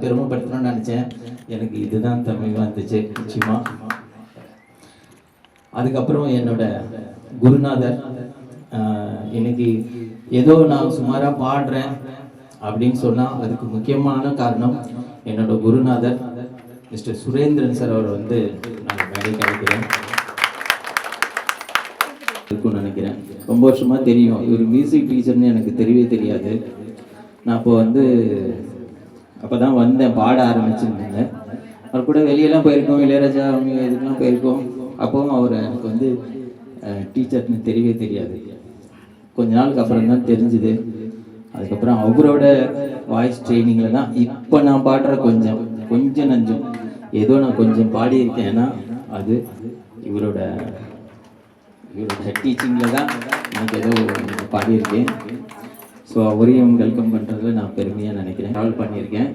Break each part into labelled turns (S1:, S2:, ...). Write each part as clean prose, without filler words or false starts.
S1: பெருமைப்படுத்தணும்னு நினச்சேன். எனக்கு இதுதான் தமிழ் வந்துச்சு நிச்சயமாக. அதுக்கப்புறம் என்னோட குருநாதர், இன்னைக்கு ஏதோ நான் சுமாராக பாடுறேன் அப்படின்னு சொன்னால் அதுக்கு முக்கியமான காரணம் என்னோட குருநாதர் மிஸ்டர் சுரேந்திரன் சார். அவர் வந்து நான் மேடை கிடைக்கிறேன் இருக்குன்னு நினைக்கிறேன். ரொம்ப வருஷமாக தெரியும். இவர் மியூசிக் டீச்சர்னு எனக்கு தெரியவே தெரியாது. நான் இப்போ வந்து அப்போ தான் வந்தேன், பாட ஆரம்பிச்சுருந்தேன். அவர் கூட வெளியெல்லாம் போயிருக்கோம், இளையராஜா அவங்க இதுக்கெல்லாம் போயிருக்கோம். அப்போவும் அவர் எனக்கு வந்து டீச்சர்னு தெரியவே தெரியாது. கொஞ்ச நாளுக்கு அப்புறம் தான் தெரிஞ்சுது. அதுக்கப்புறம் அவரோட வாய்ஸ் ட்ரைனிங்கில் தான் இப்போ நான் பாடுற கொஞ்சம் நஞ்சம் ஏதோ நான் கொஞ்சம் பாடியிருக்கேன்னா அது இவரோட டீச்சிங்கில் தான் எனக்கு ஏதோ பாடியிருக்கேன். ஸோ அவரையும் வெல்கம் பண்ணுறதுல நான் பெருமையாக நினைக்கிறேன். ட்ராவல் பண்ணியிருக்கேன்.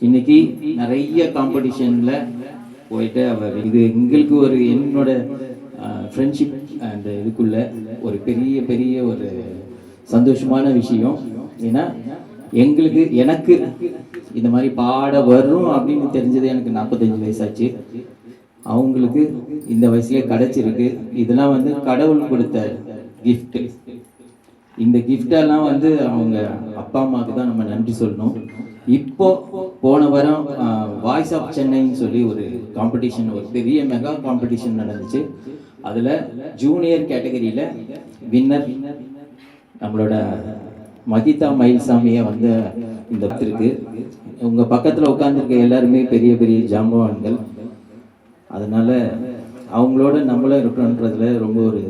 S1: இன்றைக்கி நிறைய காம்படிஷனில் போயிட்டு அவர் இது எங்களுக்கு ஒரு என்னோட ஃப்ரெண்ட்ஷிப் அந்த இதுக்குள்ள ஒரு பெரிய ஒரு சந்தோஷமான விஷயம். ஏன்னா எனக்கு இந்த மாதிரி பாட வரும் அப்படின்னு தெரிஞ்சது எனக்கு 45 வயசாச்சு. அவங்களுக்கு இந்த வயசுலேயே கிடைச்சிருக்கு. இதெல்லாம் வந்து கடவுள் கொடுத்த கிஃப்ட். இந்த கிஃப்டெல்லாம் வந்து அவங்க அப்பா அம்மாவுக்கு தான் நம்ம நன்றி சொல்லணும். இப்போ போன வாரம் வாய்ஸ் ஆஃப் சென்னைன்னு சொல்லி ஒரு காம்படிஷன், ஒரு பெரிய மெகா காம்படிஷன் நடந்துச்சு. அதில் ஜூனியர் கேட்டகரியில் வின்னர் நம்மளோட மகிதா மயில்சாமியை வந்து இந்த பத்திருக்கு. உங்கள் பக்கத்தில் உட்காந்துருக்க எல்லாருமே பெரிய ஜாம்பவான்கள். அதனால் அவங்களோட நம்மளும் இருக்கணுன்றதுல ரொம்ப ஒரு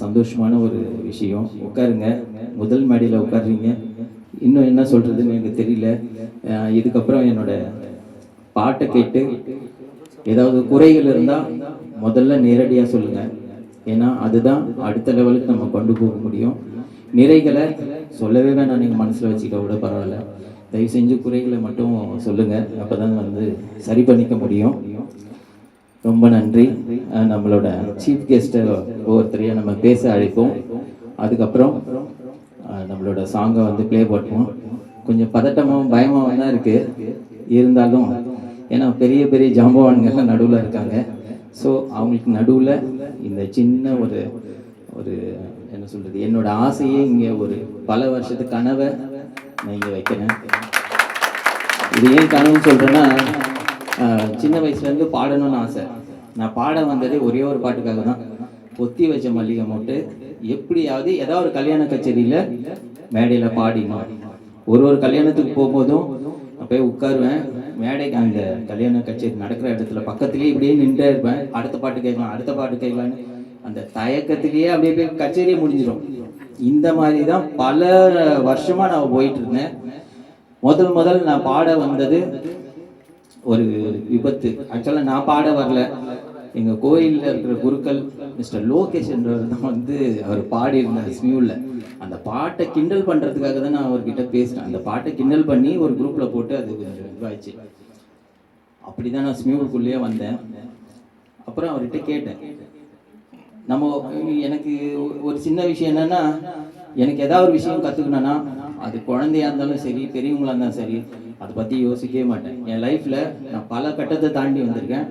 S1: சந்தோஷமான ஒரு விஷயம். உட்காருங்க, முதல் மேடையில் உட்காருறீங்க. இன்னும் என்ன சொல்கிறதுன்னு எனக்கு தெரியல. இதுக்கப்புறம் என்னோட பாட்டை கேட்டு ஏதாவது குறைகள் இருந்தால் முதல்ல நேரடியாக சொல்லுங்கள். ஏன்னா அதுதான் அடுத்த லெவலுக்கு நம்ம கொண்டு போக முடியும். நிறைகளை சொல்லவே வேணாம், நீங்கள் மனசில் வச்சுக்க கூட பரவாயில்ல. தயவு செஞ்சு குறைகளை மட்டும் சொல்லுங்கள். அப்போ தான் வந்து சரி பண்ணிக்க முடியும். ரொம்ப நன்றி. நம்மளோட சீஃப் கெஸ்ட்டை ஒவ்வொருத்தரையும் நம்ம பேச அழைப்போம். அதுக்கப்புறம் நம்மளோட சாங்கை வந்து ப்ளே பண்ணுவோம். கொஞ்சம் பதட்டமாகவும் பயமாகவும் தான் இருக்குது. இருந்தாலும் ஏன்னா பெரிய ஜாம்பவான்கள்லாம் நடுவில் இருக்காங்க. ஸோ அவங்களுக்கு நடுவில் இந்த சின்ன ஒரு என்ன சொல்கிறது, என்னோட ஆசையே இங்கே ஒரு பல வருஷத்து கனவை நான் இங்கே வைக்கிறேன். இது ஏன் கனவுன்னு சொல்கிறேன்னா, சின்ன வயசுலேருந்து பாடணும்னு ஆசை. நான் பாட வந்ததே ஒரே ஒரு பாட்டுக்காக தான். பொத்தி வச்ச மல்லிகை மொட்டு எப்படியாவது ஏதாவது ஒரு கல்யாண கச்சேரியில் மேடையில் பாடினோம். ஒரு கல்யாணத்துக்கு போகும்போதும் போய் உட்காருவேன். மேடைக்கு அந்த கல்யாண கச்சேரி நடக்கிற இடத்துல பக்கத்துலேயே இப்படியே நின்றே இருப்பேன். அடுத்த பாட்டு கேட்கலான்னு அந்த தயக்கத்திலேயே அப்படியே போய் கச்சேரியே முடிஞ்சிடும். இந்த மாதிரி தான் பல வருஷமாக நான் போயிட்டு இருந்தேன். முதல் நான் பாட வந்தது ஒரு விபத்து. ஆக்சுவலாக நான் பாட வரல. எங்கள் கோயிலில் இருக்கிற குருக்கள் மிஸ்டர் லோகேஷ் என்றவர் தான் வந்து அவர் பாடியிருந்தார் ஸ்மியூவில். அந்த பாட்டை கிண்டல் பண்ணுறதுக்காக தான் நான் அவர்கிட்ட பேசினேன். அந்த பாட்டை கிண்டல் பண்ணி ஒரு குரூப்பில் போட்டு அது இதாகிடுச்சு. அப்படி தான் நான் ஸ்மியூவுக்குள்ளேயே வந்தேன். அப்புறம் அவர்கிட்ட கேட்டேன், எனக்கு ஒரு சின்ன விஷயம் என்னென்னா, எனக்கு ஏதாவது ஒரு விஷயம் கற்றுக்கணுன்னா அது குழந்தையாக இருந்தாலும் சரி, பெரியவங்களாக இருந்தாலும் சரி, அதை பற்றி யோசிக்கவே மாட்டேன். என் லைஃப்பில் நான் பல கட்டத்தை தாண்டி வந்திருக்கேன்,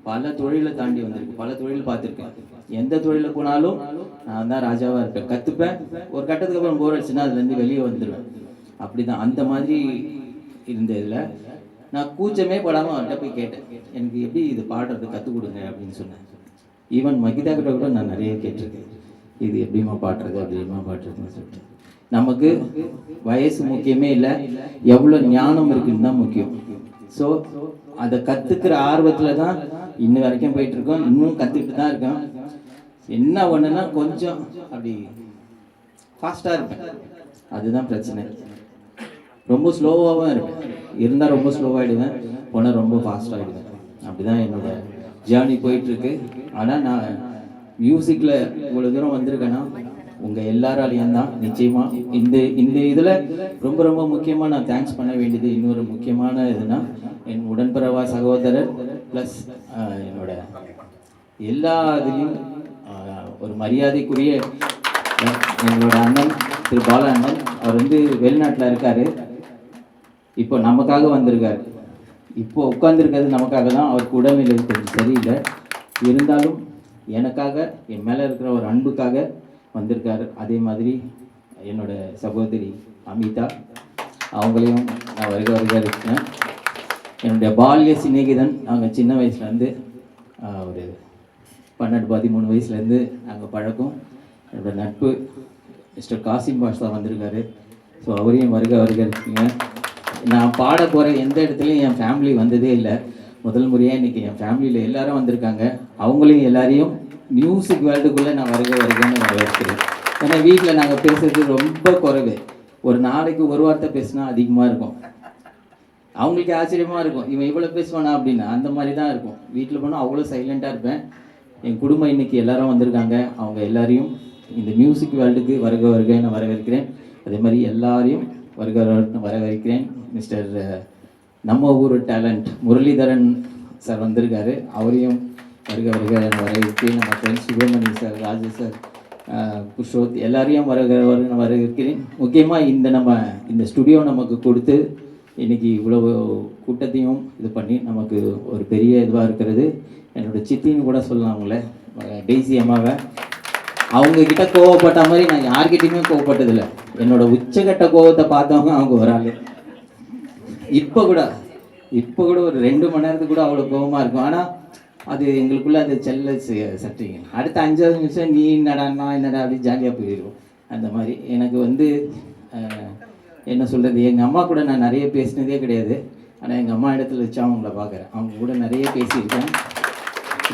S1: பல தொழிலை தாண்டி வந்திருக்கேன், பல தொழில் பார்த்துருக்கேன். எந்த தொழிலில் போனாலும் நான் தான் ராஜாவாக இருப்பேன். கற்றுப்பேன். ஒரு கட்டத்துக்கு அப்புறம் போர் அடிச்சுன்னா அதுலேருந்து வெளியே வந்துடுவேன். அப்படி தான் அந்த மாதிரி இருந்ததில் நான் கூச்சமே படாமல் அவன்கிட்ட போய் கேட்டேன், எனக்கு எப்படி இது பாடுறது கற்றுக் கொடுங்க அப்படின்னு சொன்னேன். ஈவன் மகிதா கிட்ட கூட நான் நிறைய கேட்டிருக்கேன், இது எப்படிமா பாடுறதுன்னு சொல்லிட்டு. நமக்கு வயசு முக்கியமே இல்லை, எவ்வளோ ஞானம் இருக்குன்னு தான் முக்கியம். ஸோ அதை கற்றுக்கிற ஆர்வத்தில் தான் இன்ன வரைக்கும் போயிட்டுருக்கோம். இன்னும் கற்றுக்கிட்டு தான் இருக்கேன். என்ன ஒன்றுனா கொஞ்சம் அப்படி ஃபாஸ்ட்டாக இருப்பேன், அதுதான் பிரச்சனை. ரொம்ப ஸ்லோவாகவும் இருப்பேன். இருந்தால் ரொம்ப ஸ்லோவாகிடுவேன், போனால் ரொம்ப ஃபாஸ்ட்டாகிடுவேன். அப்படி தான் என்னோட ஜேர்னி போயிட்டுருக்கு. ஆனால் நான் மியூசிக்கில் இவ்வளோ தூரம் வந்திருக்கேன்னா உங்கள் எல்லாராலையும் தான். நிச்சயமாக இந்த இதில் ரொம்ப முக்கியமாக நான் தேங்க்ஸ் பண்ண வேண்டியது இன்னொரு முக்கியமான இதுனா, என் உடன்பிறவா சகோதரர் ப்ளஸ் என்னோட எல்லா இதுலேயும் ஒரு மரியாதைக்குரிய எங்களோட அண்ணன் திரு பாலா அண்ணன். அவர் வந்து வெளிநாட்டில் இருக்கார், இப்போ நமக்காக வந்திருக்காரு. இப்போ உட்காந்துருக்கிறது நமக்காக தான். அவருக்கு உடல்நிலை கொஞ்சம் சரியில்லை, இருந்தாலும் எனக்காக என் மேலே இருக்கிற ஒரு அன்புக்காக வந்திருக்காரு. அதே மாதிரி என்னோட சகோதரி அமிதா, அவங்களையும் நான் வருக இருக்கேன். என்னுடைய பால்ய சிநேகிதன், நாங்கள் சின்ன வயசுலேருந்து ஒரு 12-13 வயசுலேருந்து நாங்கள் பழக்கம். என்னோட நட்பு மிஸ்டர் காசிம் பாஷா வந்திருக்காரு. ஸோ அவரையும் வருக இருக்கீங்க. நான் பாட போகிற எந்த இடத்துலையும் என் ஃபேமிலி வந்ததே இல்லை, முதல் முறையாக இன்றைக்கி என் ஃபேமிலியில் எல்லாரும் வந்திருக்காங்க. அவங்களையும் எல்லாரையும் மியூசிக் வேர்ல்டுக்குள்ளே நான் வருகன்னு வரவேற்கிறேன். ஏன்னா வீட்டில் நாங்கள் பேசுகிறது ரொம்ப குறைவு, ஒரு நாளைக்கு ஒரு வார்த்தை பேசினா அதிகமாக இருக்கும். அவங்களுக்கு ஆச்சரியமாக இருக்கும், இவன் இவ்வளோ பேசுவானா அப்படின்னு. அந்த மாதிரி தான் இருக்கும். வீட்டில் போனால் அவ்வளோ சைலண்ட்டாக இருப்பேன். என் குடும்பம் இன்றைக்கி எல்லாரும் வந்திருக்காங்க. அவங்க எல்லாரையும் இந்த மியூசிக் வேர்ல்டுக்கு வருக நான் வரவேற்கிறேன். அதே மாதிரி எல்லாரையும் வரவேற்கிறேன். மிஸ்டர் நம்ம ஊர் டேலண்ட் முரளிதரன் சார் வந்திருக்காரு, அவரையும் வருக நான் வரவேற்கிறேன். நம்ம friends Subramani sir, Rajesh sir, Pushoth, எல்லாரையும் வரவேற்கிறேன். முக்கியமாக இந்த ஸ்டுடியோ நமக்கு கொடுத்து இன்றைக்கி இவ்வளோ கூட்டத்தையும் இது பண்ணி நமக்கு ஒரு பெரிய இதுவாக இருக்கிறது. என்னோடய சித்தின்னு கூட சொல்லலாம்ல, டெய்ஸி அம்மாவை. அவங்கக்கிட்ட கோவப்பட்ட மாதிரி நான் யார்கிட்டையுமே கோவப்பட்டதில்லை. என்னோடய உச்சகட்ட கோவத்தை பார்த்தவங்க அவங்க ஒரு ஆள். இப்போ கூட ஒரு 2 மணி நேரத்துக்கு கூட அவ்வளோ கோவமாக இருக்கும். ஆனால் அது எங்களுக்குள்ளே அது செல்ல சட்டிங்க. அடுத்த 5வது நிமிஷம் நீ என்னடா அப்படி ஜாலியாக போயிடுவோம். அந்த மாதிரி எனக்கு என்ன சொல்கிறது, எங்கள் அம்மா கூட நான் நிறைய பேசினதே கிடையாது. ஆனால் எங்கள் அம்மா இடத்துல வச்சு அவங்கள பார்க்குறேன். அவங்க கூட நிறைய பேசியிருக்கேன்.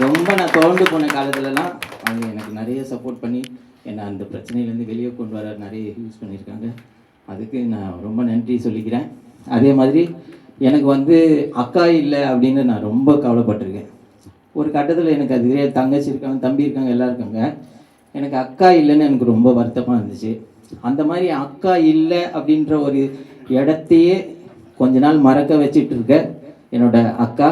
S1: ரொம்ப நான் தோண்டு போன காலத்துலலாம் அவங்க எனக்கு நிறைய சப்போர்ட் பண்ணி என்னை அந்த பிரச்சனையிலேருந்து வெளியே கொண்டு வர நிறைய யூஸ் பண்ணியிருக்காங்க. அதுக்கு நான் ரொம்ப நன்றி சொல்லிக்கிறேன். அதே மாதிரி எனக்கு அக்கா இல்லை அப்படின்னு நான் ரொம்ப கவலைப்பட்டிருக்கேன். ஒரு கட்டத்தில் எனக்கு அதுவே தங்கச்சி இருக்காங்க, தம்பி இருக்காங்க, எல்லாம் இருக்காங்க. எனக்கு அக்கா இல்லைன்னு எனக்கு ரொம்ப வருத்தமாக இருந்துச்சு. அந்த மாதிரி அக்கா இல்லை அப்படின்ற ஒரு இடத்தையே கொஞ்ச நாள் மறக்க வச்சிட்டு இருக்க என்னோட அக்கா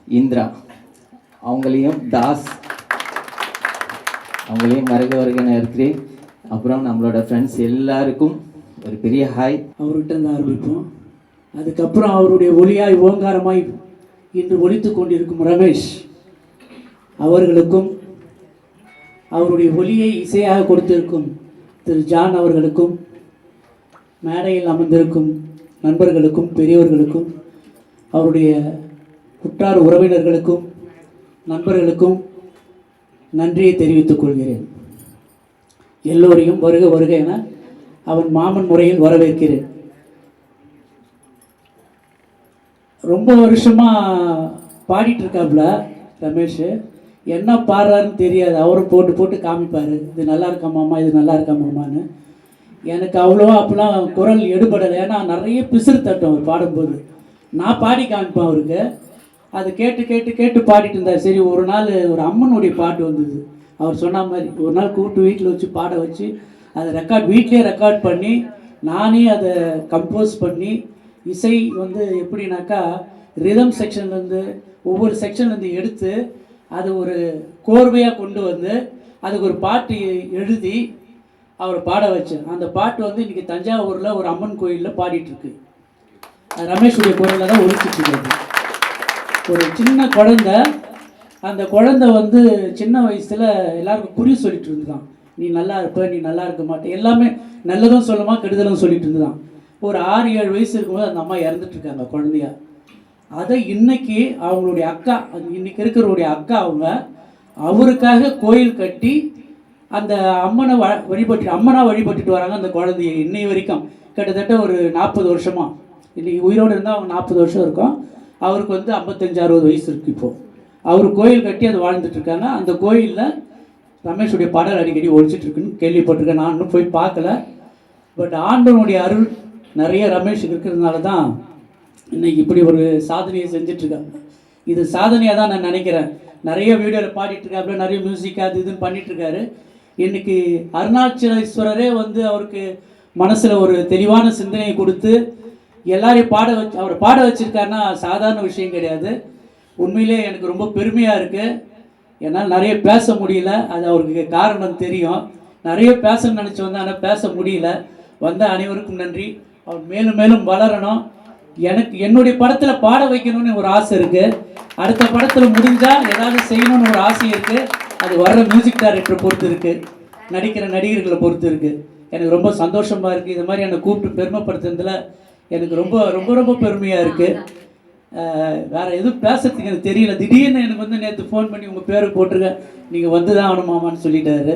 S1: இந்திரா, அவங்களையும் தாஸ், அவங்களையும் வருகன்னு இருக்கிறேன். அப்புறம் நம்மளோட ஃப்ரெண்ட்ஸ் எல்லாருக்கும் ஒரு பெரிய ஹாய்.
S2: அவர்கிட்ட இருந்து ஆரம்பிப்போம். அதுக்கப்புறம் அவருடைய ஒளியாய் ஓங்காரமாய் இன்று ஒலித்து கொண்டிருக்கும் ரமேஷ் அவர்களுக்கும், அவருடைய ஒலியை இசையாக கொடுத்திருக்கும் திரு ஜான் அவர்களுக்கும், மேடையில் அமர்ந்திருக்கும் நண்பர்களுக்கும், பெரியவர்களுக்கும், அவருடைய உற்றார் உறவினர்களுக்கும், நண்பர்களுக்கும் நன்றியை தெரிவித்துக் கொள்கிறேன். எல்லோரையும் வருக என அவன் மாமன் முறையில் வரவேற்கிறேன். ரொம்ப வருஷமாக பாடிட்டு இருக்காப்புல ரமேஷ். என்ன பாடுறாருன்னு தெரியாது, அவரும் போட்டு காமிப்பார், இது நல்லா இருக்காமாம்மா, இது நல்லா இருக்காமாம்மான்னு. எனக்கு அவ்வளோவா அப்போலாம் குரல் எடுபடலை. ஏன்னா நிறைய பிசுறு தட்டும் அவர் பாடும்போது. நான் பாடி காமிப்பேன் அவருக்கு. அது கேட்டு பாடிட்டு இருந்தார். சரி, ஒரு நாள் ஒரு அம்மனுடைய பாட்டு வந்தது. அவர் சொன்ன மாதிரி ஒரு நாள் கூப்பிட்டு வீட்டில் வச்சு பாட வச்சு அதை வீட்டிலே ரெக்கார்ட் பண்ணி நானே அதை கம்போஸ் பண்ணி, இசை எப்படின்னாக்கா ரிதம் செக்ஷன்லேருந்து ஒவ்வொரு செக்ஷன்லேருந்து எடுத்து அது ஒரு கோர்வையாக கொண்டு வந்து அதுக்கு ஒரு பாட்டு எழுதி அவரை பாட வச்சேன். அந்த பாட்டு இன்றைக்கி தஞ்சாவூரில் ஒரு அம்மன் கோயிலில் பாடிட்டுருக்கு. ரமேஷுடைய குரலில் தான் ஒழிச்சிட்ருக்கு. ஒரு சின்ன குழந்தை, அந்த குழந்தை சின்ன வயசில் எல்லாருக்கும் குறி சொல்லிட்டு இருந்துதான். நீ நல்லா இருப்ப, நீ நல்லா இருக்க மாட்டே, எல்லாமே நல்லதும் சொல்லுமா கெடுதலும் சொல்லிட்டு இருந்துதான். ஒரு 6-7 வயசு இருக்கும்போது அந்த அம்மா இறந்துட்டுருக்காங்க குழந்தையா. அதை இன்னைக்கு அவங்களுடைய அக்கா, இன்னைக்கு இருக்கிறவருடைய அக்கா, அவருக்காக கோயில் கட்டி அந்த அம்மனாக வழிபட்டுட்டு வராங்க. அந்த குழந்தைய இன்னை வரைக்கும் கிட்டத்தட்ட ஒரு 40 வருஷமாக, இன்னைக்கு உயிரோடு இருந்தால் அவங்க 40 வருஷம் இருக்கும். அவருக்கு 55-60 வயசு இருக்குது. இப்போது அவர் கோயில் கட்டி அது வாழ்ந்துட்டுருக்காங்க. அந்த கோயிலில் ரமேஷுடைய பாடல் அடிக்கடி ஒழிச்சிட்ருக்குன்னு கேள்விப்பட்டிருக்கேன். நான் இன்னும் போய் பார்க்கல. பட் ஆண்டவனுடைய அருள் நிறைய ரமேஷுக்கு இருக்கிறதுனால தான் இன்றைக்கி இப்படி ஒரு சாதனையை செஞ்சிட்ருக்காங்க. இது சாதனையாக தான் நான் நினைக்கிறேன். நிறைய வீடியோவில் பாடிட்டுருக்காப்புல, நிறைய மியூசிக் அது இதுன்னு பண்ணிகிட்ருக்காரு. இன்றைக்கி அருணாச்சலேஸ்வரரே அவருக்கு மனசில் ஒரு தெளிவான சிந்தனையை கொடுத்து எல்லாரையும் அவர் பாட வச்சுருக்காருன்னா சாதாரண விஷயம் கிடையாது. உண்மையிலே எனக்கு ரொம்ப பெருமையாக இருக்குது. என்னால் நிறைய பேச முடியல, அது அவருக்கு காரணம் தெரியும். நிறைய பேசணும்னு நினச்சி ஆனால் பேச முடியல. வந்த அனைவருக்கும் நன்றி. அவர் மேலும் மேலும் வளரணும். எனக்கு என்னுடைய படத்தில் பாட வைக்கணும்னு ஒரு ஆசை இருக்குது. அடுத்த படத்தில் முடிஞ்சால் ஏதாவது செய்யணும்னு ஒரு ஆசை இருக்குது. அது வர்ற மியூசிக் டைரக்டரை பொறுத்து இருக்குது, நடிக்கிற நடிகர்களை பொறுத்து இருக்குது. எனக்கு ரொம்ப சந்தோஷமாக இருக்குது. இது மாதிரி என்னை கூப்பிட்டு பெருமைப்படுத்துறதுல எனக்கு ரொம்ப ரொம்ப ரொம்ப பெருமையாக இருக்குது. வேறு எதுவும் பேசுறதுக்கு எனக்கு தெரியல. திடீர்னு எனக்கு வந்து நேற்று ஃபோன் பண்ணி உங்கள் பேரை போட்டிருக்கேன், நீங்கள் வந்து தான் ஆகணுமாமான்னு சொல்லிட்டாரு.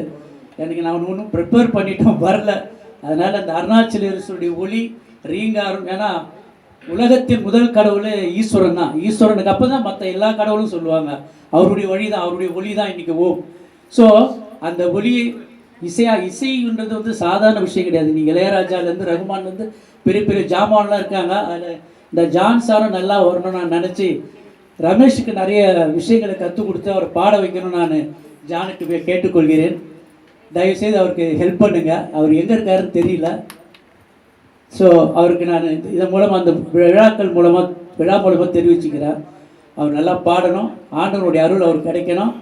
S2: எனக்கு நான் ஒன்றும் ப்ரிப்பேர் பண்ணிட்டோம், வரல. அதனால் அந்த அருணாச்சலேஸ்வருடைய ஒளி ரீங்காரம். ஏன்னா உலகத்தின் முதல் கடவுள் ஈஸ்வரன் தான். ஈஸ்வரனுக்கு அப்போ தான் மற்ற எல்லா கடவுளும் சொல்லுவாங்க. அவருடைய வழி தான், அவருடைய ஒளி தான் இன்றைக்கி ஓம். ஸோ அந்த ஒளியை இசைன்றது வந்து சாதாரண விஷயம் கிடையாது. நீங்கள் இளையராஜாலேருந்து ரகுமான்லேருந்து பெரிய பெரிய ஜாமான்லாம் இருக்காங்க. அதில் இந்த ஜான் சாரும் நல்லா வரணும்னு நான் நினச்சி ரமேஷுக்கு நிறைய விஷயங்களை கற்றுக் கொடுத்து அவர் பாட வைக்கணும்னு நான் ஜானுக்கு கேட்டுக்கொள்கிறேன். தயவுசெய்து அவருக்கு ஹெல்ப் பண்ணுங்கள். அவர் எங்கே இருக்காருன்னு தெரியல. ஸோ அவருக்கு நான் இதன் மூலமாக அந்த விழா மூலமாக தெரிவிச்சுக்கிறேன். அவர் நல்லா பாடணும், ஆண்டவனுடைய அருள் அவர் கிடைக்கணும்.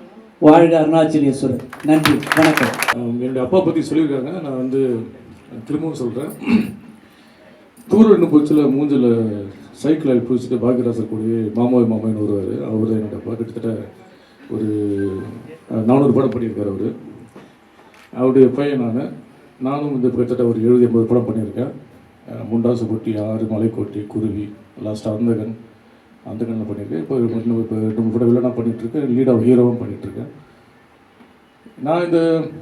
S2: வாழ்க அருணாச்சலேஸ்வரர். நன்றி, வணக்கம்.
S3: என்னுடைய அப்பா பற்றி சொல்லியிருக்காங்க, நான் வந்து திரும்பவும் சொல்கிறேன். தூர் ரெண்டு போச்சில் மூஞ்சில் சைக்கிளில் பிடிச்சிட்டு பாக்யராசர் கூடிய மாமான்னு வருவார். அவர் தான் என்னோட அப்பா. கிட்டத்தட்ட ஒரு 400 படம் பண்ணியிருக்கார் அவர். அவருடைய பையன் நானும் இந்த கிட்டத்தட்ட ஒரு 70-80 படம் பண்ணியிருக்கேன். முண்டாசு கொட்டி, ஆறு மலைக்கோட்டி, குருவி, லாஸ்ட்டாக அந்தகனில் பண்ணியிருக்கேன். இப்போ 2 படம் வில்லனாக பண்ணிகிட்ருக்கேன், லீடாக ஹீரோவும் பண்ணிகிட்ருக்கேன். நான்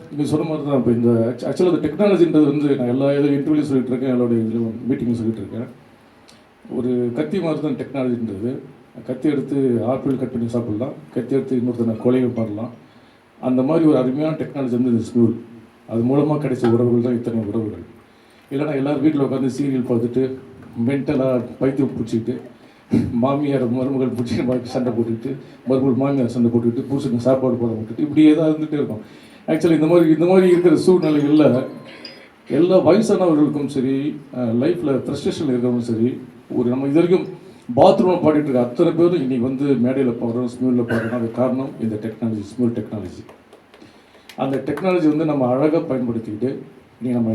S3: நீங்கள் சொன்ன மாதிரி தான். இப்போ இந்த ஆக்சுவலாக இந்த டெக்னாலஜின்றது வந்து நான் எல்லா இன்டர்வியூலையும் சொல்லிகிட்டு இருக்கேன், எல்லாருடைய இதில் மீட்டிங்கும் சொல்லிகிட்டு இருக்கேன். ஒரு கத்தி மாதிரி தான் டெக்னாலஜின்றது. கத்தி எடுத்து ஆப்பிள் கட் பண்ணி சாப்பிட்லாம், கத்தி எடுத்து இன்னொருத்தனை கொலையும் பண்ணலாம். அந்த மாதிரி ஒரு அருமையான டெக்னாலஜி வந்து இந்த ஸ்கூல். அது மூலமாக கிடைச்ச உறவுகள் தான் இத்தனை உறவுகள். இல்லைனா எல்லோரும் வீட்டில் உட்காந்து சீரியல் பார்த்துட்டு மென்டலாக பைத்தியம் பிடிச்சிக்கிட்டு, மாமியார் மருமகள் பிடிச்சி சண்டை போட்டுக்கிட்டு, மருமகள் மாமியார் சண்டை போட்டுக்கிட்டு, புருஷனுக்கு சாப்பாடு போட விட்டுட்டு, இப்படி ஏதாவது இருந்துகிட்டே இருக்கும். ஆக்சுவலி இந்த மாதிரி இருக்கிற சூழ்நிலைகளில் எல்லா வயசானவர்களுக்கும் சரி, லைஃப்பில் ஃப்ரஸ்ட்ரேஷனில் இருக்கிறவங்களும் சரி, நம்ம இது வரைக்கும் பாத்ரூமில் பாடிட்டு இருக்க அத்தனை பேரும் இன்றைக்கி வந்து மேடையில் பாடுறோம், ஸ்மியூலில் பாடுறோம். அது காரணம் இந்த டெக்னாலஜி, ஸ்மியூல் டெக்னாலஜி. அந்த டெக்னாலஜி வந்து நம்ம அழகாக பயன்படுத்திக்கிட்டு இன்றைக்கி நம்ம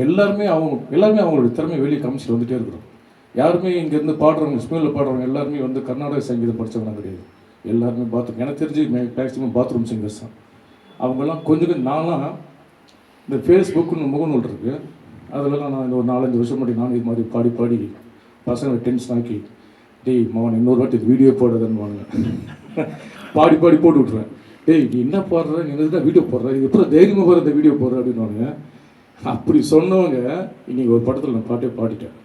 S3: எல்லாருமே அவங்களுடைய திறமையை வெளியே காமிச்சிட்டு வந்துகிட்டே இருக்கிறோம். யாருமே இங்கேருந்து பாடுறவங்க, ஸ்மியூலில் பாடுறவங்க எல்லாருமே வந்து கர்நாடக சங்கீதம் படித்தவங்க கிடையாது. எல்லாருமே பாத்ரூம், எனக்கு தெரிஞ்சு மேக்ஸிமம் பாத்ரூம் சிங்கர்ஸ் தான். அவங்கெல்லாம் கொஞ்சம் நான்லாம் இந்த ஃபேஸ்புக்குன்னு முகநூல் இருக்குது, அதிலலாம் நான் இந்த ஒரு 4-5 வருஷம் முன்னாடி நான் இது மாதிரி பாடி பசங்களை டென்ஷன் ஆக்கி, டேய் மவன் இன்னொரு வாட்டி வீடியோ போடுறதுன்னு வாங்க பாடி போட்டு விட்ருவேன். டேய் நீ என்ன பாடுற, நீ தான் வீடியோ போடுற, இது எப்படி தைரியமாக போகிற இந்த வீடியோ போடுற அப்படின்னு. அப்படி சொன்னவங்க இன்றைக்கி ஒரு படத்தில் நான் பாடிட்டேன்.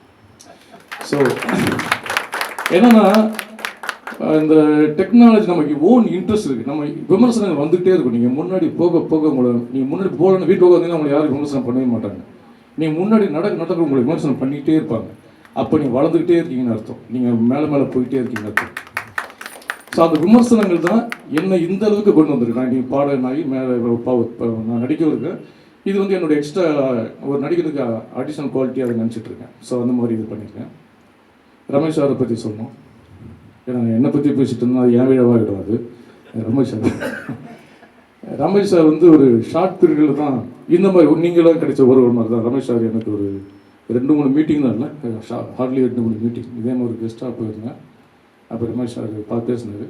S3: ஸோ என்னன்னா இந்த டெக்னாலஜி நமக்கு ஓன் இன்ட்ரெஸ்ட் இருக்குது. நம்ம விமர்சனங்கள் வந்துகிட்டே இருக்கும். நீங்கள் முன்னாடி போக உங்களை, நீங்கள் முன்னாடி போகலன்னு வீட்டுக்கு வந்தீங்கன்னா உங்களை யாரும் விமர்சனம் பண்ணவே மாட்டாங்க. நீங்கள் முன்னாடி நடக்க உங்களை விமர்சனம் பண்ணிக்கிட்டே இருப்பாங்க. அப்போ நீங்கள் வளர்ந்துக்கிட்டே இருக்கீங்கன்னு அர்த்தம், நீங்கள் மேலே போயிட்டே இருக்கீங்கன்னு அர்த்தம். ஸோ அந்த விமர்சனங்கள் தான் என்னை இந்த அளவுக்கு கொண்டு வந்திருக்கு. நான் நீங்கள் பாடனாகி மேலே நான் நடிக்க இருக்கேன். இது வந்து என்னோடய எக்ஸ்ட்ரா ஒரு நடிக்கிறதுக்கு அடிஷ்னல் குவாலிட்டி அதை நினச்சிட்டு இருக்கேன். ஸோ அந்த மாதிரி இது பண்ணியிருக்கேன். ரமேஷ் சாரை பற்றி சொன்னோம். ஏன்னா என்னை பற்றி பேசிட்டு இருந்தால் அது என் விழாவாக கிடையாது. ரமேஷ் சார் வந்து ஒரு ஷார்ட் பீரியடில் தான் இந்த மாதிரி நீங்களாம் கிடைச்ச ஒரு மாதிரி தான். ரமேஷ் சார் எனக்கு ஒரு 2-3 மீட்டிங் தான் இல்லை, ஹார்ட்லி 2-3 மீட்டிங் இதே மாதிரி கெஸ்ட்டாக போயிருந்தேன். அப்போ ரமேஷ் சார் பேசினார்.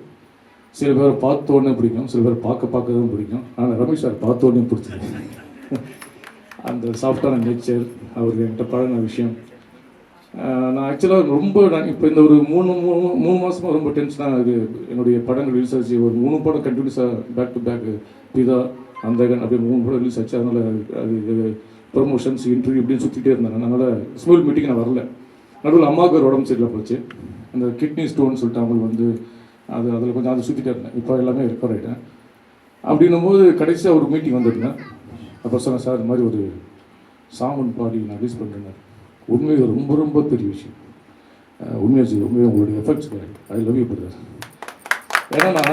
S3: சில பேரை பார்த்தோன்னே பிடிக்கும், சில பேர் பார்க்க தான் பிடிக்கும். ஆனால் ரமேஷ் சார் பார்த்தோன்னே பிடிச்சது. அந்த சாஃப்டான நேச்சர், அவருக்கு என்கிட்ட பழகின விஷயம். நான் ஆக்சுவலாக இப்போ இந்த ஒரு மூணு மாதமாக ரொம்ப டென்ஷனாக இது. என்னுடைய படங்கள் ரிலீஸ் ஆச்சு. ஒரு 3 படம் கண்டினியூஸாக பேக் டு பேக், பிதா, அந்தகன் அப்படி 3 படம் ரிலீஸ் ஆச்சு. அதனால் அது ப்ரொமோஷன்ஸ், இன்டர்வியூ இப்படின்னு சுற்றிட்டே இருந்தாங்க. அதனால் ஸ்கூல் மீட்டிங் நான் வரல. நடுவில் அம்மாவுக்கு ஒரு உடம்பு சரியில்லை போச்சு. அந்த கிட்னி ஸ்டோன் சொல்லிட்டு அவங்களுக்கு வந்து அதில் கொஞ்சம் அதை சுற்றிட்டே இருந்தேன். இப்போ எல்லாமே ரெக்கவர் ஆகிட்டேன். அப்படின்னும் போது கடைசியாக ஒரு மீட்டிங் வந்துருந்தேன். அப்போ சொன்னேன், சார் இது மாதிரி ஒரு சாமன் பாடி நான் ரிலீஸ் பண்ணுறேன். உண்மையை ரொம்ப ரொம்ப பெரிய விஷயம். உண்மையை உங்களுடைய effects I love you brother. ஏன்னா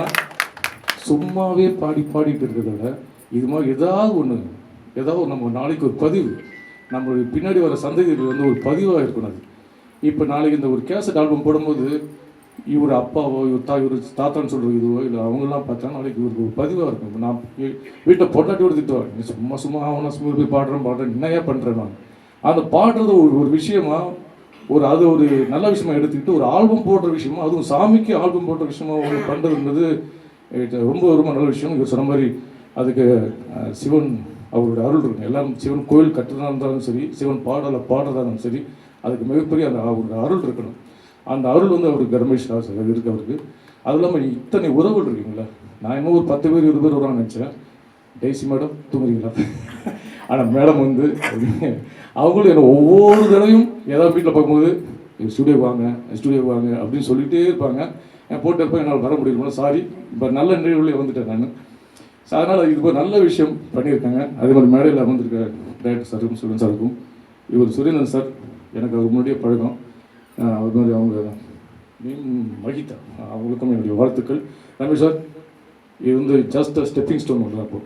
S3: சும்மாவே பாடிட்டு இருக்கிறத விட இது மாதிரி ஏதாவது நம்ம நாளைக்கு ஒரு பதிவு, நம்மளுடைய பின்னாடி வர சந்ததிகள் வந்து ஒரு பதிவாக இருக்கணும். அது இப்போ நாளைக்கு இந்த ஒரு கேசட் ஆல்பம் போடும்போது இவர் அப்பாவோ இவர் தாத்தான்னு சொல்கிற இதுவோ இல்லை அவங்கெல்லாம் பார்த்தா நாளைக்கு இவருக்கு ஒரு பதிவாக இருக்கும். இப்போ நான் வீட்டில் பொட்டாட்டியோடு திட்டுவாங்க, நீ சும்மா அவனை ஸ்கூல் போய் பாடுறேன் என்னையா பண்ணுறேன். நான் அந்த பாடுறது ஒரு விஷயமா அது ஒரு நல்ல விஷயமா எடுத்துக்கிட்டு ஒரு ஆல்பம் போடுற விஷயமா, அதுவும் சாமிக்கு ஆல்பம் போடுற விஷயமா ஒரு பண்ணுறதுன்றது ரொம்ப ரொம்ப நல்ல விஷயம். இவர் சொன்ன மாதிரி அதுக்கு சிவன் அவருடைய அருள் இருக்கும். எல்லாரும் சிவன் கோயில் கட்டுறதா இருந்தாலும் சரி, சிவன் பாடுறதா இருந்தாலும் சரி, அதுக்கு மிகப்பெரிய அந்த அவருடைய அருள் இருக்கணும். அந்த அருள் வந்து அவருக்கு ரமேஷ் ராஜ் இருக்கு அவருக்கு. அது இல்லாமல் இத்தனை உறவுகள் இருக்குங்களா, நான் இன்னும் ஒரு 10 பேர் 20 பேர் வருவாங்கன்னு நினச்சேன். டெய்ஸி மேடம் தூங்குறீங்களா? ஆனால் மேடம் வந்து அவங்களும் என்ன ஒவ்வொரு தடவையும் ஏதாவது வீட்டில் பார்க்கும்போது ஸ்டுடியோக்கு வாங்க அப்படின்னு சொல்லிகிட்டே இருப்பாங்க. போட்டு இருப்பேன், என்னால் வர முடியுமா, சாரி, இப்போ நல்ல நிகழ்வுலேயே வந்துட்டேன் நான். ஸோ அதனால் இது ஒரு நல்ல விஷயம் பண்ணியிருக்காங்க. அதே மாதிரி மேடையில் அமர்ந்திருக்க டைரக்டர் சாருக்கும் சுரேன் சாருக்கும், இவர் சுரேந்திரன் சார் எனக்கு அவர் முன்னாடியே பழக்கம். அது மாதிரி அவங்க மகிதா அவங்களுக்கும் என்னுடைய வாழ்த்துக்கள். ரமேஷ் சார், இது வந்து ஜஸ்ட் ஸ்டெப்பிங் ஸ்டோன் ஒன்று தான். இப்போ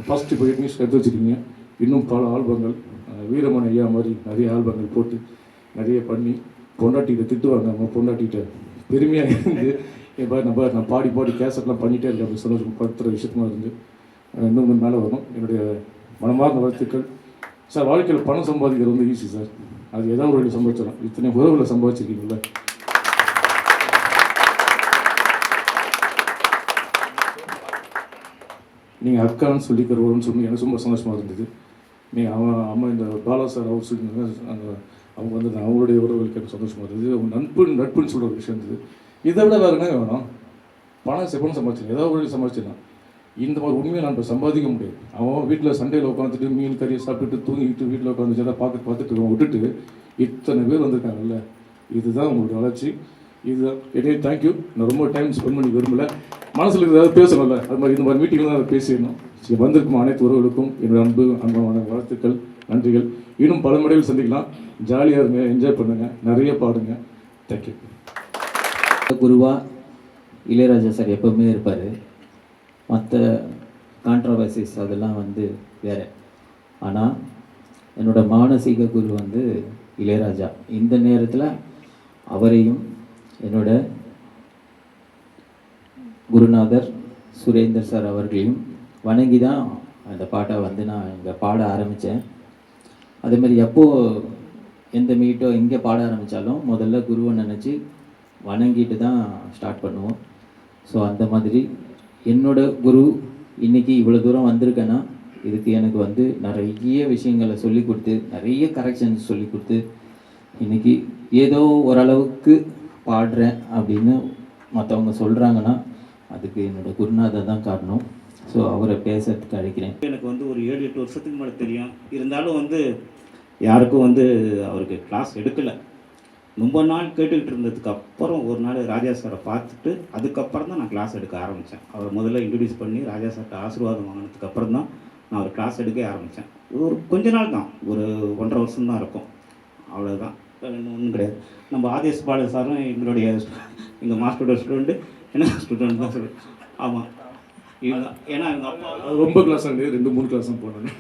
S3: ஃபஸ்ட்டு இப்போ இங்கிலீஷ் எடுத்து வச்சுருக்கீங்க, இன்னும் பல ஆல்பங்கள் வீரமணி ஐயா மாதிரி நிறைய ஆல்பங்கள் போட்டு நிறைய பண்ணி பொண்டாட்டிகிட்ட திட்டுவாங்க, அவங்க பொண்டாட்டிகிட்ட பெருமையாக இருந்து இப்போ நான் பாடி கேசட்லாம் பண்ணிகிட்டே இருக்கேன் அப்படி சந்தோஷப்படுத்துகிற விஷயமா இருந்து இன்னும் மேலே வரும். என்னுடைய மனமார்ந்த வாழ்த்துக்கள் சார். வாழ்க்கையில் பணம் சம்பாதிக்கிறது வந்து ஈஸி சார், அது ஏதாவது ஒரு வழி சம்பாதிச்சிடலாம். இத்தனை உறவுகளை சம்பாதிச்சிருக்கீங்கள, நீங்கள் அக்கான்னு சொல்லிக்கிறவன்னு சொல்லி எனக்கு ரொம்ப சந்தோஷமாக இருந்தது. நீங்கள் அம்மா இந்த பாலா சார் அவர் சொல்லியிருந்தாங்க, அந்த அவங்க வந்து அவங்களுடைய உறவுகளுக்கு எனக்கு சந்தோஷமாக இருந்தது. அவங்க நட்புன்னு சொல்கிற ஒரு விஷயம் இருந்தது. இதை விட வேறு என்ன வேணும்? பணம் சம்பாதிச்சிடலாம், ஏதாவது ஒரு சம்பாதிச்சிடலாம். இந்த மாதிரி உண்மையை நான் இப்போ சம்பாதிக்க முடியாது. அவன் வீட்டில் சண்டையில் உட்காந்துட்டு மீன் கறியை சாப்பிட்டுட்டு தூங்கிட்டு வீட்டில் உட்காந்து எதாவது பார்த்துட்டு விட்டுட்டு இத்தனை பேர் வந்திருக்காங்கல்ல, இதுதான் உங்களுடைய வளர்ச்சி. இதுதான் என்னையே தேங்க்யூ. நான் ரொம்ப டைம் ஸ்பெண்ட் பண்ணி விரும்பல, மனசில் ஏதாவது பேசணும்ல, அது மாதிரி இந்த மாதிரி மீட்டிங்கில் தான் அதை பேசிடணும். வந்திருக்கும் அனைத்து உறவுகளுக்கும் என்னுடைய அன்பான வாழ்த்துக்கள், நன்றிகள். இன்னும் பல முறையில் சந்திக்கலாம். ஜாலியாக இருங்க, என்ஜாய் பண்ணுங்கள், நிறைய பாடுங்க. தேங்க்யூ.
S1: குருவா இளையராஜா சார் எப்பவுமே இருப்பார். மற்ற கான்ட்ரவர்சிஸ் அதெல்லாம் வந்து வேறு. ஆனால் என்னோட மானசீக குரு வந்து இளையராஜா. இந்த நேரத்தில் அவரையும் என்னோட குருநாதர் சுரேந்தர் சார் அவர்களையும் வணங்கி தான் அந்த பாட்டை வந்து நான் இங்கே பாட ஆரம்பித்தேன். அதேமாதிரி எப்போது எந்த மீட்டோ எங்கே பாட ஆரம்பித்தாலும் முதல்ல குருவை நினச்சி வணங்கிட்டு தான் ஸ்டார்ட் பண்ணுவோம். ஸோ அந்த மாதிரி என்னோட குரு இன்றைக்கி இவ்வளோ தூரம் வந்திருக்கேன்னா இதுக்கு எனக்கு வந்து நிறைய விஷயங்களை சொல்லி கொடுத்து, நிறைய கரெக்ஷன்ஸ் சொல்லி கொடுத்து, இன்றைக்கி ஏதோ ஓரளவுக்கு பாடுறேன் அப்படின்னு மற்றவங்க சொல்கிறாங்கன்னா அதுக்கு என்னோடய குருநாதர் தான் காரணம். ஸோ அவரை பேசுறதுக்கு அழைக்கிறேன்.
S4: எனக்கு வந்து ஒரு 7-8 வருஷத்துக்கு மேலே தெரியும். இருந்தாலும் வந்து யாருக்கும் வந்து அவருக்கு கிளாஸ் எடுக்கலை. ரொம்ப நாள் கேட்டுக்கிட்டு இருந்ததுக்கு அப்புறம் ஒரு நாள் ராஜா சாரை பார்த்துட்டு அதுக்கப்புறம் தான் நான் கிளாஸ் எடுக்க ஆரம்பித்தேன். அவரை முதல்ல இன்ட்ரடியூஸ் பண்ணி ராஜா சார்கிட்ட ஆசீர்வாதம் வாங்கினதுக்கு அப்புறம் தான் நான் ஒரு கிளாஸ் எடுக்க ஆரம்பித்தேன். ஒரு கொஞ்ச நாள் தான், ஒரு 1.5 வருஷம் தான் இருக்கும், அவ்வளோதான், ஒன்றும் கிடையாது. நம்ம ஆதேஷ் பாலு சாரும் எங்கள் மாஸ்டரோட ஸ்டூடெண்ட்டு, என்ன ஸ்டூடெண்ட் தான் சொல்லு. ஆமாம், ஏன்னா எங்கள் அப்பா
S3: ரொம்ப கிளாஸ் ஆகுது, 2-3 கிளாஸ் தான் போனாங்க.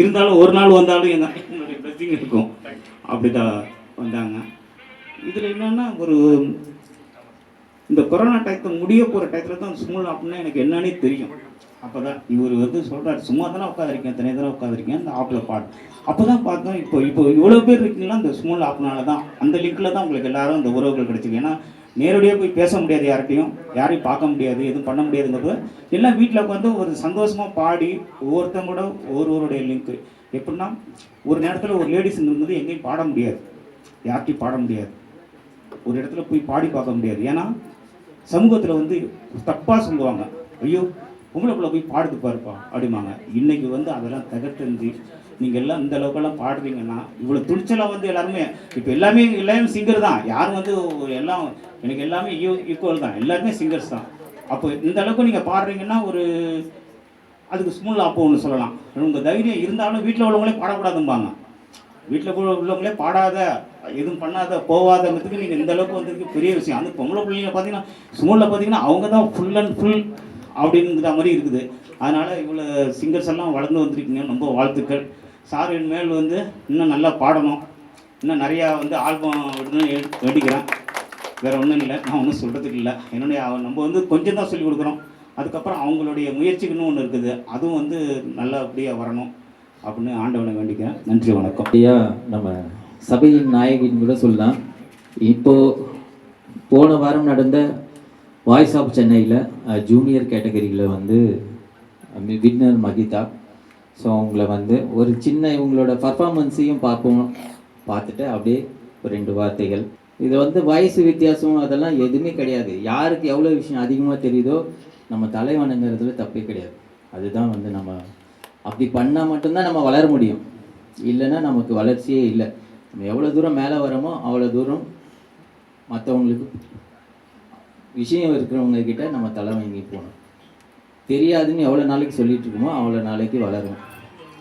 S4: இருந்தாலும் ஒரு நாள் வந்தாலும் என்னுடைய பிளஸிங் இருக்கும். அப்படி தான் வந்தாங்க. இதில் என்னென்னா ஒரு இந்த கொரோனா டயத்தை முடிய போகிற டயத்தில் தான் ஸ்மூல் ஆப்னா எனக்கு என்னன்னே தெரியும். அப்போ தான் இவர் வந்து சொல்கிறார், சும்மா தானே உட்காந்துருக்கேன், தனியாக தானே உட்காந்துருக்கேன், அந்த ஆப்பில் பாடு. அப்போ தான் பார்த்தோம், இப்போ இவ்வளோ பேர் இருக்கீங்களா இந்த ஸ்மூல் ஆப்னால தான், அந்த லிங்கில் தான் உங்களுக்கு எல்லாரும் இந்த உறவுகள் கிடைச்சிருக்கு. ஏன்னா நேரடியாக போய் பேச முடியாது, யாரையும் பார்க்க முடியாது, எதுவும் பண்ண முடியாதுங்கிறது எல்லாம் வீட்டில் உட்காந்து ஒரு சந்தோஷமாக பாடி ஒவ்வொருத்தவங்களோட ஒருவருடைய லிங்க்கு. எப்படின்னா ஒரு நேரத்தில் ஒரு லேடிஸ் இருக்கும்போது எங்கேயும் பாட முடியாது, யார்கிட்டையும் பாட முடியாது, ஒரு இடத்துல போய் பாடி பார்க்க முடியாது. ஏன்னா சமூகத்தில் வந்து தப்பாக சொல்லுவாங்க, ஐயோ உங்களுக்குள்ளே போய் பாடுது பாருப்பா அப்படிம்பாங்க. இன்றைக்கி வந்து அதெல்லாம் தகர்த்தெறிஞ்சு நீங்கள் எல்லாம் இந்த அளவுக்கெல்லாம் பாடுறீங்கன்னா இவ்வளோ துணிச்சலாக வந்து எல்லாருமே இப்போ எல்லாமே சிங்கர் தான். யாரும் வந்து எல்லாம் எனக்கு எல்லாமே ஈக்குவல் தான், எல்லாருமே சிங்கர்ஸ் தான். அப்போ இந்த அளவுக்கு நீங்கள் பாடுறீங்கன்னா ஒரு அதுக்கு ஸ்மூல் அப்போ ஒன்று சொல்லலாம். உங்கள் தைரியம் இருந்தாலும் வீட்டில் உள்ளவங்களே பாடக்கூடாதும்பாங்க. வீட்டில் உள்ளவங்களே பாடாத, எதுவும் பண்ணாத, போகாதங்கிறதுக்கு நீங்கள் இந்த அளவுக்கு வந்ததுக்கு பெரிய விஷயம். அந்த பொம்பளை பிள்ளைங்க பார்த்தீங்கன்னா ஸ்மூலில் பார்த்தீங்கன்னா அவங்க தான் ஃபுல் அண்ட் ஃபுல் அப்படிங்கிற மாதிரி இருக்குது. அதனால் இவ்வளோ சிங்கர்ஸ் எல்லாம் வளர்ந்து வந்திருக்கீங்க, ரொம்ப வாழ்த்துக்கள். சார் இனிமேல் வந்து இன்னும் நல்லா பாடணும், இன்னும் நிறையா வந்து ஆல்பம் விடணும்னு வேண்டிக்கிறேன். வேறு ஒன்றும் இல்லை, நான் ஒன்றும் சொல்கிறதுக்கு இல்லை. என்னுடைய நம்ம வந்து கொஞ்சம் தான் சொல்லிக் கொடுக்குறோம். அதுக்கப்புறம் அவங்களுடைய முயற்சிக்குன்னு ஒன்று இருக்குது, அதுவும் வந்து நல்லபடியாக வரணும் அப்படின்னு ஆண்டவனை வேண்டிக்கிறேன். நன்றி, வணக்கம்.
S1: ஐயா, நம்ம சபையின் நாயகின்னு கூட சொல்லலாம். இப்போது போன வாரம் நடந்த வாய்ஸ் ஆஃப் சென்னையில் ஜூனியர் கேட்டகரியில் வந்து வின்னர் மகிதா. ஸோ அவங்கள வந்து ஒரு சின்ன இவங்களோட பர்ஃபார்மன்ஸையும் பார்த்துட்டு அப்படியே ஒரு 2 வார்த்தைகள். இது வந்து வயசு வித்தியாசம் அதெல்லாம் எதுவுமே கிடையாது. யாருக்கு எவ்வளோ விஷயம் அதிகமாக தெரியுதோ நம்ம தலைவணங்கிறதுல தப்பே கிடையாது. அதுதான் வந்து நம்ம அப்படி பண்ணால் மட்டும்தான் நம்ம வளர முடியும். இல்லைன்னா நமக்கு வளர்ச்சியே இல்லை. நம்ம எவ்வளோ தூரம் மேலே வரோமோ அவ்வளோ தூரம் மற்றவங்களுக்கு விஷயம் இருக்கிறவங்க கிட்ட நம்ம தலை வாங்கி போகணும். தெரியாதுன்னு எவ்வளோ நாளைக்கு சொல்லிட்டு இருக்கோமோ அவ்வளோ நாளைக்கு வளரும்.